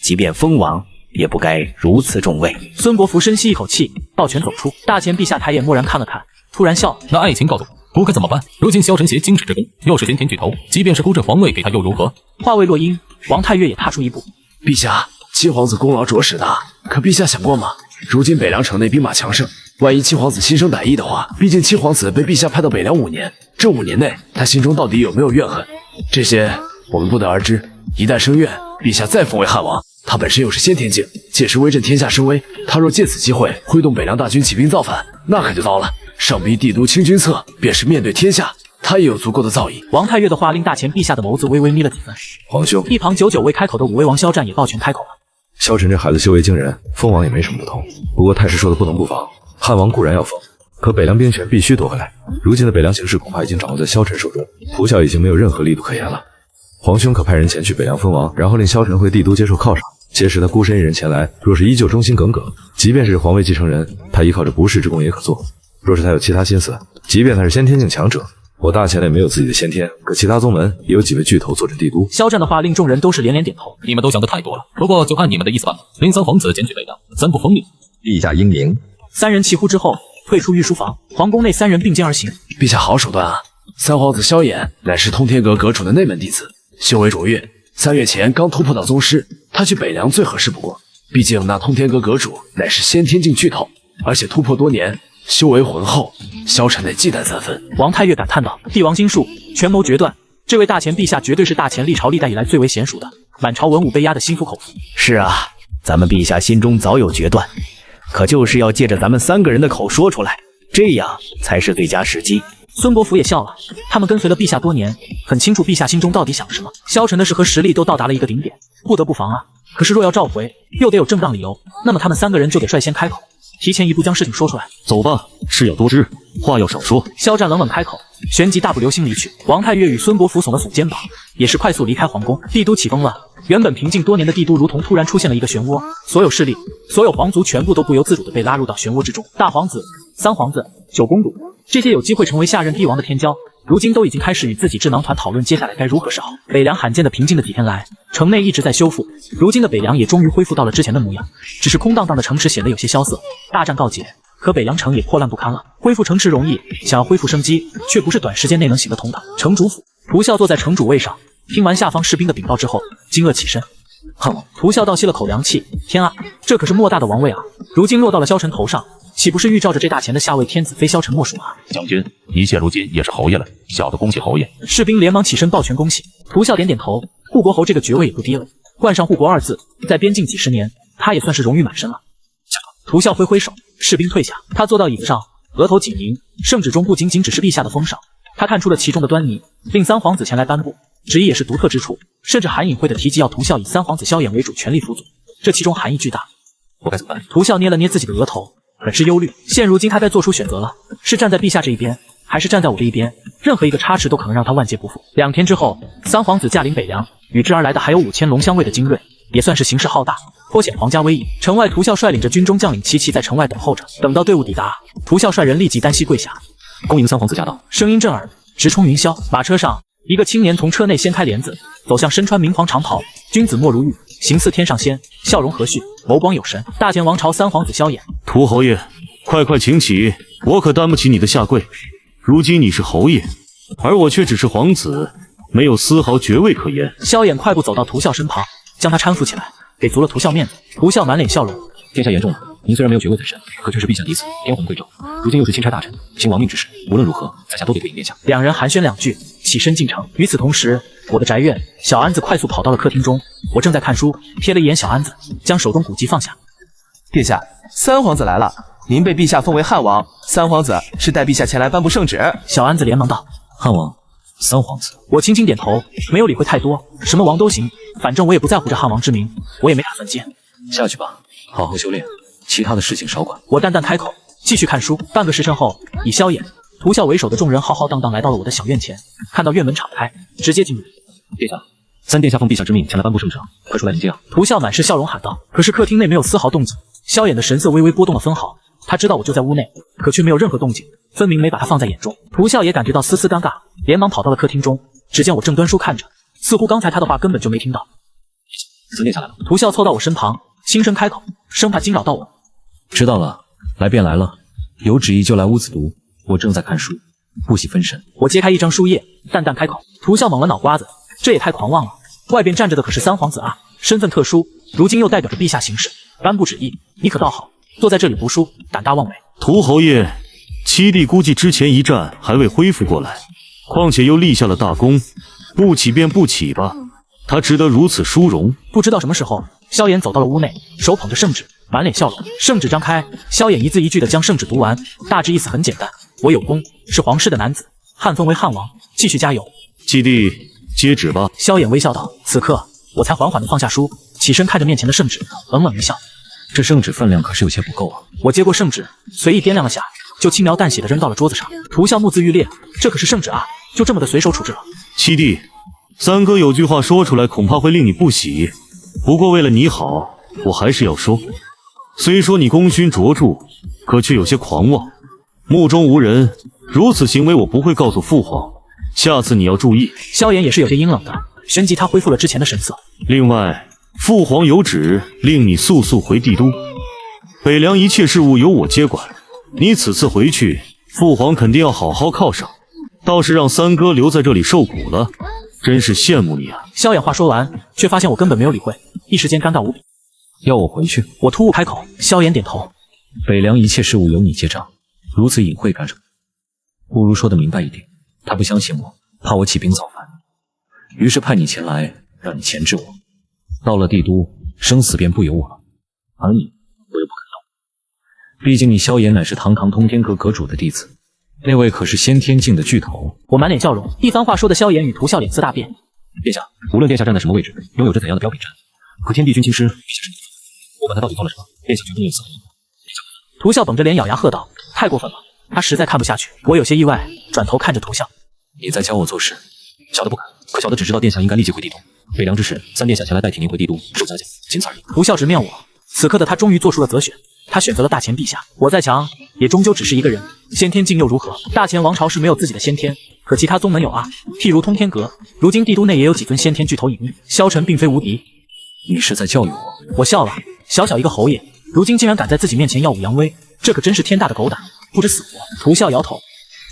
即便封王，也不该如此重位。孙伯符深吸一口气，抱拳走出。大前陛下抬眼默然看了看，突然笑：“那爱卿告诉我，我该怎么办？如今萧晨携经史之功，又是先天巨头，即便是勾镇皇位给他又如何？”话未落音，王太岳也踏出一步：“陛下，七皇子功劳着实大，可陛下想过吗？如今北凉城内兵马强盛，万一七皇子心生歹意的话，毕竟七皇子被陛下派到北凉5年，这5年内他心中到底有没有怨恨？这些我们不得而知。一旦生怨，陛下再封为汉王，他本身又是先天境，届时威震天下声威。他若借此机会挥动北凉大军起兵造反，那可就糟了。上逼帝都清君侧，便是面对天下，他也有足够的造诣。”王太岳的话令大前陛下的眸子微微眯了几分。皇兄，一旁久久未开口的武威王萧战也抱拳开口了：“萧晨这孩子修为惊人，封王也没什么不同。不过太师说的不能不防，汉王固然要封，可北凉边权必须夺回来。如今的北凉形势恐怕已经掌握在萧晨手中，屠孝已经没有任何力度可言了。皇兄可派人前去北凉封王，然后令萧晨回帝都接受犒赏。届时他孤身一人前来，若是依旧忠心耿耿，即便是皇位继承人，他依靠着不世之功也可做。若是他有其他心思，即便他是先天境强者，我大前也没有自己的先天，可其他宗门也有几位巨头坐镇帝都。”萧战的话令众人都是连连点头。你们都想得太多了，不过就按你们的意思办，令三皇子检举北凉，暂不封命。陛下英明。三人齐呼之后，退出御书房。皇宫内三人并肩而行。陛下好手段啊！三皇子萧衍乃是通天阁阁主的内门弟子，修为卓越，3月前刚突破到宗师，他去北凉最合适不过。毕竟那通天阁阁主乃是先天境巨头，而且突破多年，修为浑厚，萧晨得忌惮3分。王太岳感叹道：“帝王心术，权谋决断，这位大前陛下绝对是大前历朝历代以来最为娴熟的。”满朝文武被压得心服口服。是啊，咱们陛下心中早有决断，可就是要借着咱们3个人的口说出来，这样才是最佳时机。孙伯符也笑了，他们跟随了陛下多年，很清楚陛下心中到底想什么。萧晨的事和实力都到达了一个顶点，不得不防啊。可是若要召回，又得有正当理由，那么他们3个人就得率先开口，提前一步将事情说出来。走吧，事要多知，话要少说。萧战冷冷开口，旋即大步流星离去。王太岳与孙伯符耸了耸肩膀，也是快速离开皇宫。帝都起风了，原本平静多年的帝都如同突然出现了一个漩涡，所有势力、所有皇族全部都不由自主地被拉入到漩涡之中。大皇子、三皇子、九公主，这些有机会成为下任帝王的天骄，如今都已经开始与自己智囊团讨论接下来该如何是好。北凉罕见的平静的几天来，城内一直在修复，如今的北凉也终于恢复到了之前的模样，只是空荡荡的城池显得有些萧瑟。大战告捷，可北凉城也破烂不堪了。恢复城池容易，想要恢复生机，却不是短时间内能行得通的。城主府，屠孝坐在城主位上，听完下方士兵的禀报之后，惊愕起身。哼，屠孝倒吸了口凉气，天啊，这可是莫大的王位啊！如今落到了萧晨头上，岂不是预兆着这大前的下位天子非萧晨莫属啊？将军，你现如今也是侯爷了，小的恭喜侯爷。士兵连忙起身抱拳恭喜。屠孝点点头，护国侯这个爵位也不低了，冠上护国2字，在边境几十年，他也算是荣誉满身了。屠孝挥挥手，士兵退下，他坐到椅子上，额头紧凝，圣旨中不仅仅只是陛下的封赏，他看出了其中的端倪，令三皇子前来颁布，旨意也是独特之处，甚至含隐晦的提及要屠孝以三皇子萧衍为主全力辅佐，这其中含义巨大。我该怎么办？屠孝捏了捏自己的额头，很是忧虑。现如今他该做出选择了，是站在陛下这一边，还是站在我这一边？任何一个差池都可能让他万劫不复。2天之后，三皇子驾临北凉，与之而来的还有5000龙骧卫的精锐，也算是形势浩大，颇显皇家威仪。城外屠孝率领着军中将领齐齐在城外等候着。等到队伍抵达，屠孝率人立即单膝跪下，恭迎三皇子驾到。声音震耳，直冲云霄。马车上，一个青年从车内掀开帘子，走向身穿明黄长袍、君子莫如玉、形似天上仙、笑容和煦、眸光有神，大前王朝三皇子萧衍。屠侯爷，快请起，我可担不起你的下跪。如今你是侯爷，而我却只是皇子，没有丝毫爵位可言。萧衍快步走到屠孝身旁，将他搀扶起来，给足了屠孝面子。屠孝满脸笑容，天下严重了，您虽然没有爵位在身，可却是陛下嫡子，天皇贵胄，如今又是钦差大臣，行亡命之事，无论如何，在下都得归应殿下。2人寒暄2句，起身进城。与此同时，我的宅院，小安子快速跑到了客厅中，我正在看书，瞥了一眼小安子，将手中古籍放下。殿下，三皇子来了，您被陛下封为汉王，三皇子是带陛下前来颁布圣旨。小安子连忙道：汉王，三皇子。我轻轻点头，没有理会太多，什么王都行，反正我也不在乎这汉王之名，我也没打算接。下去吧，好好修炼，其他的事情少管。我淡淡开口，继续看书。半个时辰后，以萧衍、涂啸为首的众人浩浩荡荡来到了我的小院前，看到院门敞开，直接进入。殿下，三殿下奉陛下之命前来颁布圣旨，快出来迎接啊！涂啸满是笑容喊道。可是客厅内没有丝毫动静，萧衍的神色微微波动了分毫。他知道我就在屋内，可却没有任何动静，分明没把他放在眼中。涂啸也感觉到丝丝尴尬，连忙跑到了客厅中。只见我正端书看着，似乎刚才他的话根本就没听到。三殿下来了。涂啸凑到我身旁，轻声开口，生怕惊扰到我。知道了，来便来了，有旨意就来屋子读。我正在看书，不喜分神。我揭开一张书页，淡淡开口。涂啸猛了脑瓜子，这也太狂妄了！外边站着的可是三皇子啊，身份特殊，如今又代表着陛下行事，颁布旨意，你可倒好，坐在这里读书，胆大妄为。涂侯爷，七弟估计之前一战还未恢复过来，况且又立下了大功，不起便不起吧，他值得如此殊荣。不知道什么时候，萧衍走到了屋内，手捧着圣旨，满脸笑容。圣旨张开，萧衍一字一句地将圣旨读完，大致意思很简单：我有功，是皇室的男子，汉封为汉王，继续加油。七弟，接旨吧。萧衍微笑道。此刻我才缓缓地放下书，起身看着面前的圣旨，冷冷一笑。这圣旨分量可是有些不够啊！我接过圣旨，随意掂量了下，就轻描淡写地扔到了桌子上。涂啸目眦欲裂，这可是圣旨啊，就这么的随手处置了。七弟，三哥有句话说出来恐怕会令你不喜，不过为了你好，我还是要说。虽说你功勋卓著，可却有些狂妄，目中无人，如此行为我不会告诉父皇，下次你要注意。萧衍也是有些阴冷的，旋即他恢复了之前的神色。另外，父皇有旨令你速速回帝都，北凉一切事务由我接管。你此次回去，父皇肯定要好好犒赏，倒是让三哥留在这里受苦了，真是羡慕你啊！萧衍话说完，却发现我根本没有理会，一时间尴尬无比。要我回去？我突兀开口。萧衍点头。北凉一切事务由你接账，如此隐晦干什么？不如说得明白一点。他不相信我，怕我起兵造反，于是派你前来，让你钳制我。到了帝都，生死便不由我了，而你，我又不肯动。毕竟你萧衍乃是堂堂通天阁阁主的弟子，那位可是先天境的巨头。我满脸笑容，一番话说的萧衍与涂啸脸色大变。殿下，无论殿下站在什么位置，拥有着怎样的标炳战，可天地君亲师，陛下是你的父，我管他到底做了什么，殿下绝不能有丝毫隐瞒。涂啸绷着脸咬牙喝道：“太过分了！”他实在看不下去。我有些意外，转头看着涂啸：“你在教我做事？小的不敢，可小的只知道殿下应该立即回帝都。北凉之事，三殿下前来代替您回帝都，受嘉奖，仅此而已。”涂啸直面我，此刻的他终于做出了择选，他选择了大前陛下。我再强，也终究只是一个人，先天境又如何？大前王朝是没有自己的先天，可其他宗门有啊，譬如通天阁，如今帝都内也有几尊先天巨头隐匿。萧晨并非无敌。你是在教育我？我笑了，小小一个侯爷，如今竟然敢在自己面前耀武扬威，这可真是天大的狗胆，不知死活。涂啸摇头，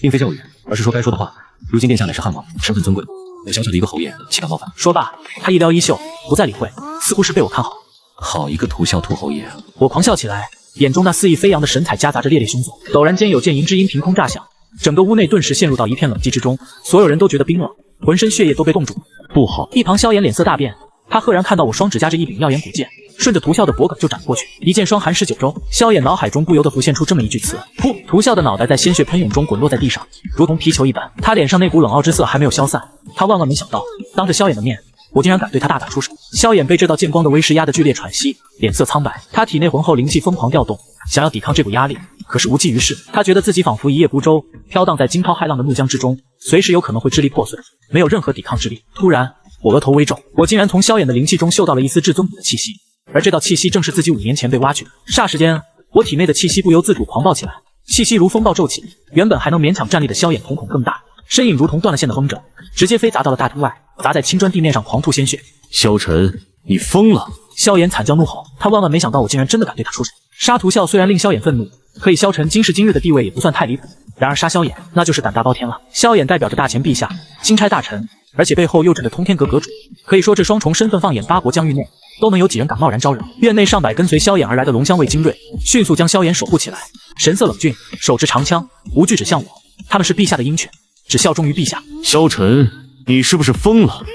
并非教育，而是说该说的话。如今殿下乃是汉王，身份尊贵，我小小的一个侯爷，岂敢冒犯？说罢，他一撩衣袖，不再理会，似乎是被我看好。好一个涂啸土侯爷！我狂笑起来，眼中那肆意飞扬的神采夹杂着烈烈凶悚。陡然间，有剑吟之音凭空炸响，整个屋内顿时陷入到一片冷寂之中，所有人都觉得冰冷，浑身血液都被冻住。不好！一旁萧衍脸色大变，他赫然看到我双指夹着一柄耀眼古剑，顺着涂啸的脖颈就斩过去。一剑霜寒十九州。萧衍脑海中不由得浮现出这么一句词。噗！涂啸的脑袋在鲜血喷涌中滚落在地上，如同皮球一般。他脸上那股冷傲之色还没有消散。他万万没想到，当着萧衍的面，我竟然敢对他大打出手。萧衍被这道剑光的威势压得剧烈喘息，脸色苍白。他体内浑厚灵气疯狂调动，想要抵抗这股压力，可是无济于事。他觉得自己仿佛一叶孤舟，飘荡在惊涛骇浪的怒江之中，随时有可能会支离破碎，没有任何抵抗之力。突然，我额头微皱，我竟然从萧衍的灵气中嗅到了一丝至尊骨的气息，而这道气息正是自己5年前被挖去的。霎时间，我体内的气息不由自主狂暴起来，气息如风暴骤起，原本还能勉强站立的萧衍瞳孔更大，身影如同断了线的风筝，直接飞砸到了大厅外，砸在青砖地面上，狂吐鲜血。萧晨，你疯了！萧衍惨叫怒吼，他万万没想到我竟然真的敢对他出手。杀涂啸虽然令萧衍愤怒，可以萧晨今时今日的地位也不算太离谱，然而杀萧衍那就是胆大包天了。萧衍代表着大前陛下，钦差大臣，而且背后又枕着通天阁阁主，可以说这双重身份放眼8国疆域内，都能有几人敢贸然招惹。院内上百跟随萧衍而来的龙香卫精锐，迅速将萧衍守护起来，神色冷峻，手持长枪，无惧指向我。他们是陛下的鹰犬，只效忠于陛下。萧晨，你是不是疯了？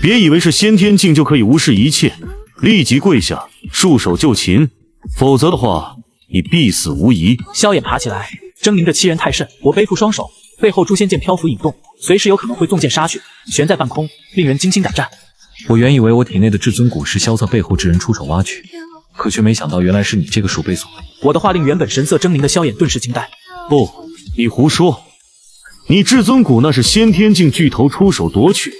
别以为是先天境就可以无视一切，立即跪下，束手就擒，否则的话，你必死无疑。萧衍爬起来，狰狞着欺人太甚。我背负双手，背后诛仙剑漂浮引动，随时有可能会纵剑杀去，悬在半空，令人惊心胆战。我原以为我体内的至尊骨是萧策背后之人出手挖取，可却没想到原来是你这个鼠辈所为。我的话令原本神色狰狞的萧衍顿时惊呆。不，你胡说！你至尊谷那是先天境巨头出手夺取，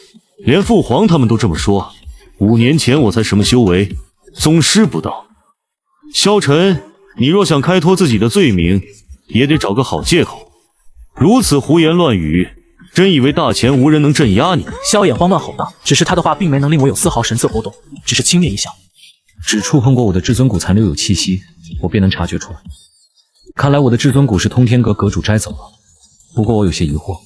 连父皇他们都这么说。5年前我才什么修为，宗师不到。萧晨，你若想开脱自己的罪名，也得找个好借口。如此胡言乱语，真以为大前无人能镇压你？萧衍慌乱吼道。只是他的话并没能令我有丝毫神色波动，只是轻蔑一笑。只触碰过我的至尊谷残留有气息，我便能察觉出来。看来我的至尊谷是通天阁阁主摘走了。不过我有些疑惑，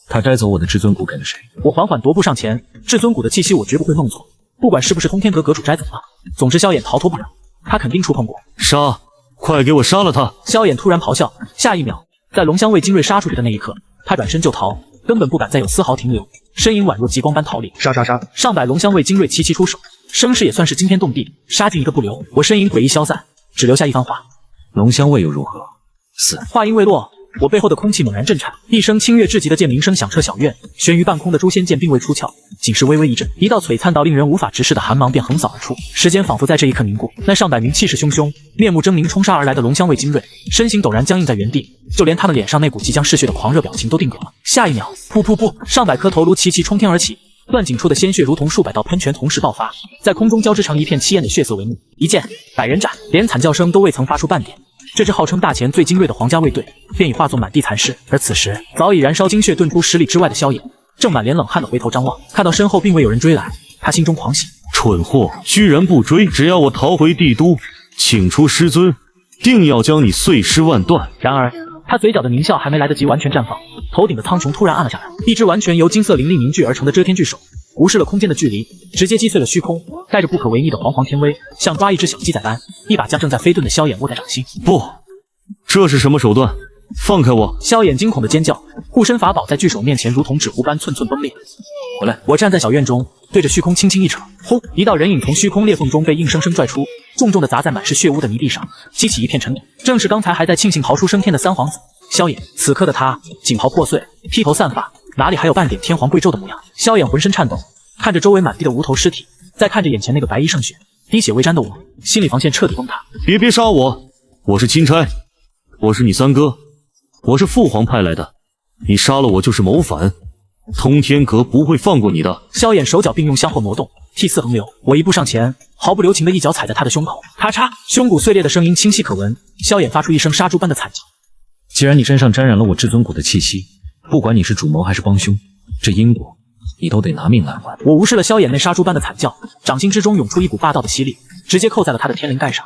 他摘走我的至尊谷给了谁？我缓缓踱步上前，至尊谷的气息我绝不会弄错，不管是不是通天阁阁主摘走了，总之萧衍逃脱不了，他肯定触碰过。杀！快给我杀了他！萧衍突然咆哮，下一秒，在龙香卫精锐杀出去的那一刻，他转身就逃，根本不敢再有丝毫停留，身影宛若极光般逃离。杀杀杀！上百龙香卫精锐齐齐出手，声势也算是惊天动地，杀进一个不留。我身影诡异消散，只留下一番话：龙香卫又如何？死！话音未落，我背后的空气猛然震颤，一声清越至极的剑鸣声响彻小院，悬于半空的诛仙剑并未出鞘，仅是微微一震，一道璀璨到令人无法直视的寒芒便横扫而出。时间仿佛在这一刻凝固，那上百名气势汹汹、面目狰狞冲杀而来的龙香卫精锐，身形陡然僵硬在原地，就连他们脸上那股即将嗜血的狂热表情都定格了。下一秒，噗噗噗，上百颗头颅齐齐冲天而起，断颈处的鲜血如同数百道喷泉同时爆发，在空中交织成一片凄艳的血色帷幕。一剑百人斩，连惨叫声都未曾发出半点。这支号称大前最精锐的皇家卫队，便已化作满地残尸。而此时，早已燃烧精血遁出10里之外的萧衍，正满脸冷汗的回头张望，看到身后并未有人追来，他心中狂喜。蠢货，居然不追！只要我逃回帝都，请出师尊，定要将你碎尸万段。然而，他嘴角的狞笑还没来得及完全绽放，头顶的苍穹突然暗了下来，一只完全由金色灵力凝聚而成的遮天巨手，无视了空间的距离，直接击碎了虚空，带着不可违逆的煌煌天威，像抓一只小鸡仔般，一把将正在飞遁的萧衍握在掌心。不，这是什么手段？放开我！萧衍惊恐的尖叫，护身法宝在巨手面前如同纸糊般寸寸崩裂。回来！我站在小院中，对着虚空轻轻一扯，轰！一道人影从虚空裂缝中被硬生生拽出，重重的砸在满是血污的泥地上，激起一片尘土。正是刚才还在庆幸逃出升天的三皇子萧衍。此刻的他锦袍破碎，披头散发，哪里还有半点天皇贵胄的模样？萧衍浑身颤抖，看着周围满地的无头尸体，再看着眼前那个白衣胜雪、滴血未沾的我，心理防线彻底崩塌。别杀我！我是钦差，我是你三哥，我是父皇派来的，你杀了我就是谋反，通天阁不会放过你的。萧衍手脚并用向后挪动，涕泗横流。我一步上前，毫不留情的一脚踩在他的胸口，咔嚓，胸骨碎裂的声音清晰可闻。萧衍发出一声杀猪般的惨叫。既然你身上沾染了我至尊谷的气息，不管你是主谋还是帮凶，这因果你都得拿命来还。我无视了萧衍那杀猪般的惨叫，掌心之中涌出一股霸道的吸力，直接扣在了他的天灵盖上。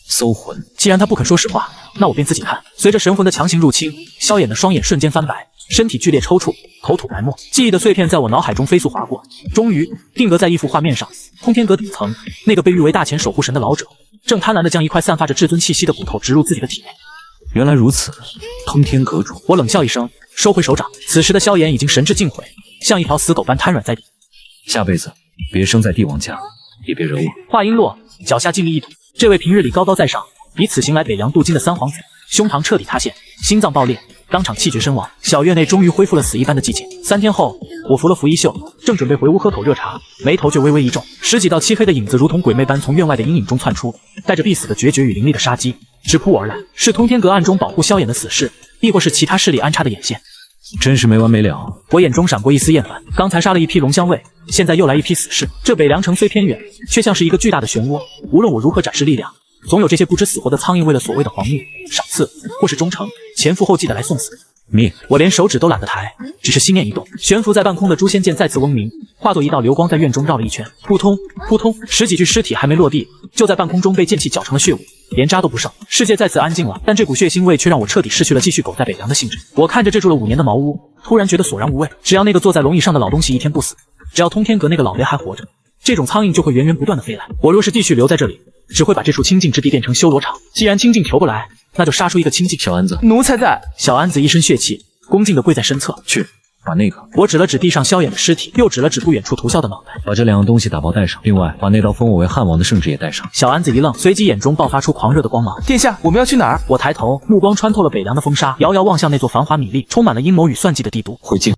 搜魂！既然他不肯说实话，那我便自己看。随着神魂的强行入侵，萧衍的双眼瞬间翻白，身体剧烈抽搐，口吐白沫，记忆的碎片在我脑海中飞速划过，终于定格在一幅画面上。通天阁顶层，那个被誉为大前守护神的老者，正贪婪地将一块散发着至尊气息的骨头植入自己的体内。原来如此，通天阁主！我冷笑一声，收回手掌。此时的萧衍已经神志尽毁，像一条死狗般瘫软在地。下辈子别生在帝王家，也别惹我。话音落，脚下劲力一吐，这位平日里高高在上，以此行来北凉镀金的三皇子，胸膛彻底塌陷，心脏爆裂，当场气绝身亡。小院内终于恢复了死一般的寂静。3天后，我扶了扶衣袖，正准备回屋喝口热茶，眉头却微微一皱，10几道漆黑的影子如同鬼魅般从院外的阴影中窜出，带着必死的决绝与凌厉的杀机直扑而来。是通天阁暗中保护萧衍的死士，亦或是其他势力安插的眼线？真是没完没了。我眼中闪过一丝厌烦，刚才杀了一批龙香卫，现在又来一批死士。这北凉城虽偏远，却像是一个巨大的漩涡，无论我如何展示力量，总有这些不知死活的苍蝇为了所谓的皇命、赏赐或是忠诚，前赴后继的来送死。命！我连手指都懒得抬，只是心念一动，悬浮在半空的诛仙剑再次嗡鸣，化作一道流光在院中绕了一圈，扑通扑通，10几具尸体还没落地，就在半空中被剑气搅成了血雾，连渣都不剩。世界再次安静了，但这股血腥味却让我彻底失去了继续苟在北凉的兴致。我看着这住了5年的茅屋，突然觉得索然无味。只要那个坐在龙椅上的老东西一天不死，只要通天阁那个老爷还活着，这种苍蝇就会源源不断的飞来。我若是继续留在这里，只会把这处清净之地变成修罗场。既然清净求不来，那就杀出一个清净。小安子，奴才在。小安子一身血气，恭敬地跪在身侧。去，把那个……我指了指地上萧衍的尸体，又指了指不远处屠啸的脑袋。把这2样东西打包带上，另外把那道封我为汉王的圣旨也带上。小安子一愣，随即眼中爆发出狂热的光芒。殿下，我们要去哪儿？我抬头，目光穿透了北凉的风沙，遥遥望向那座繁华米丽、充满了阴谋与算计的帝都。回京。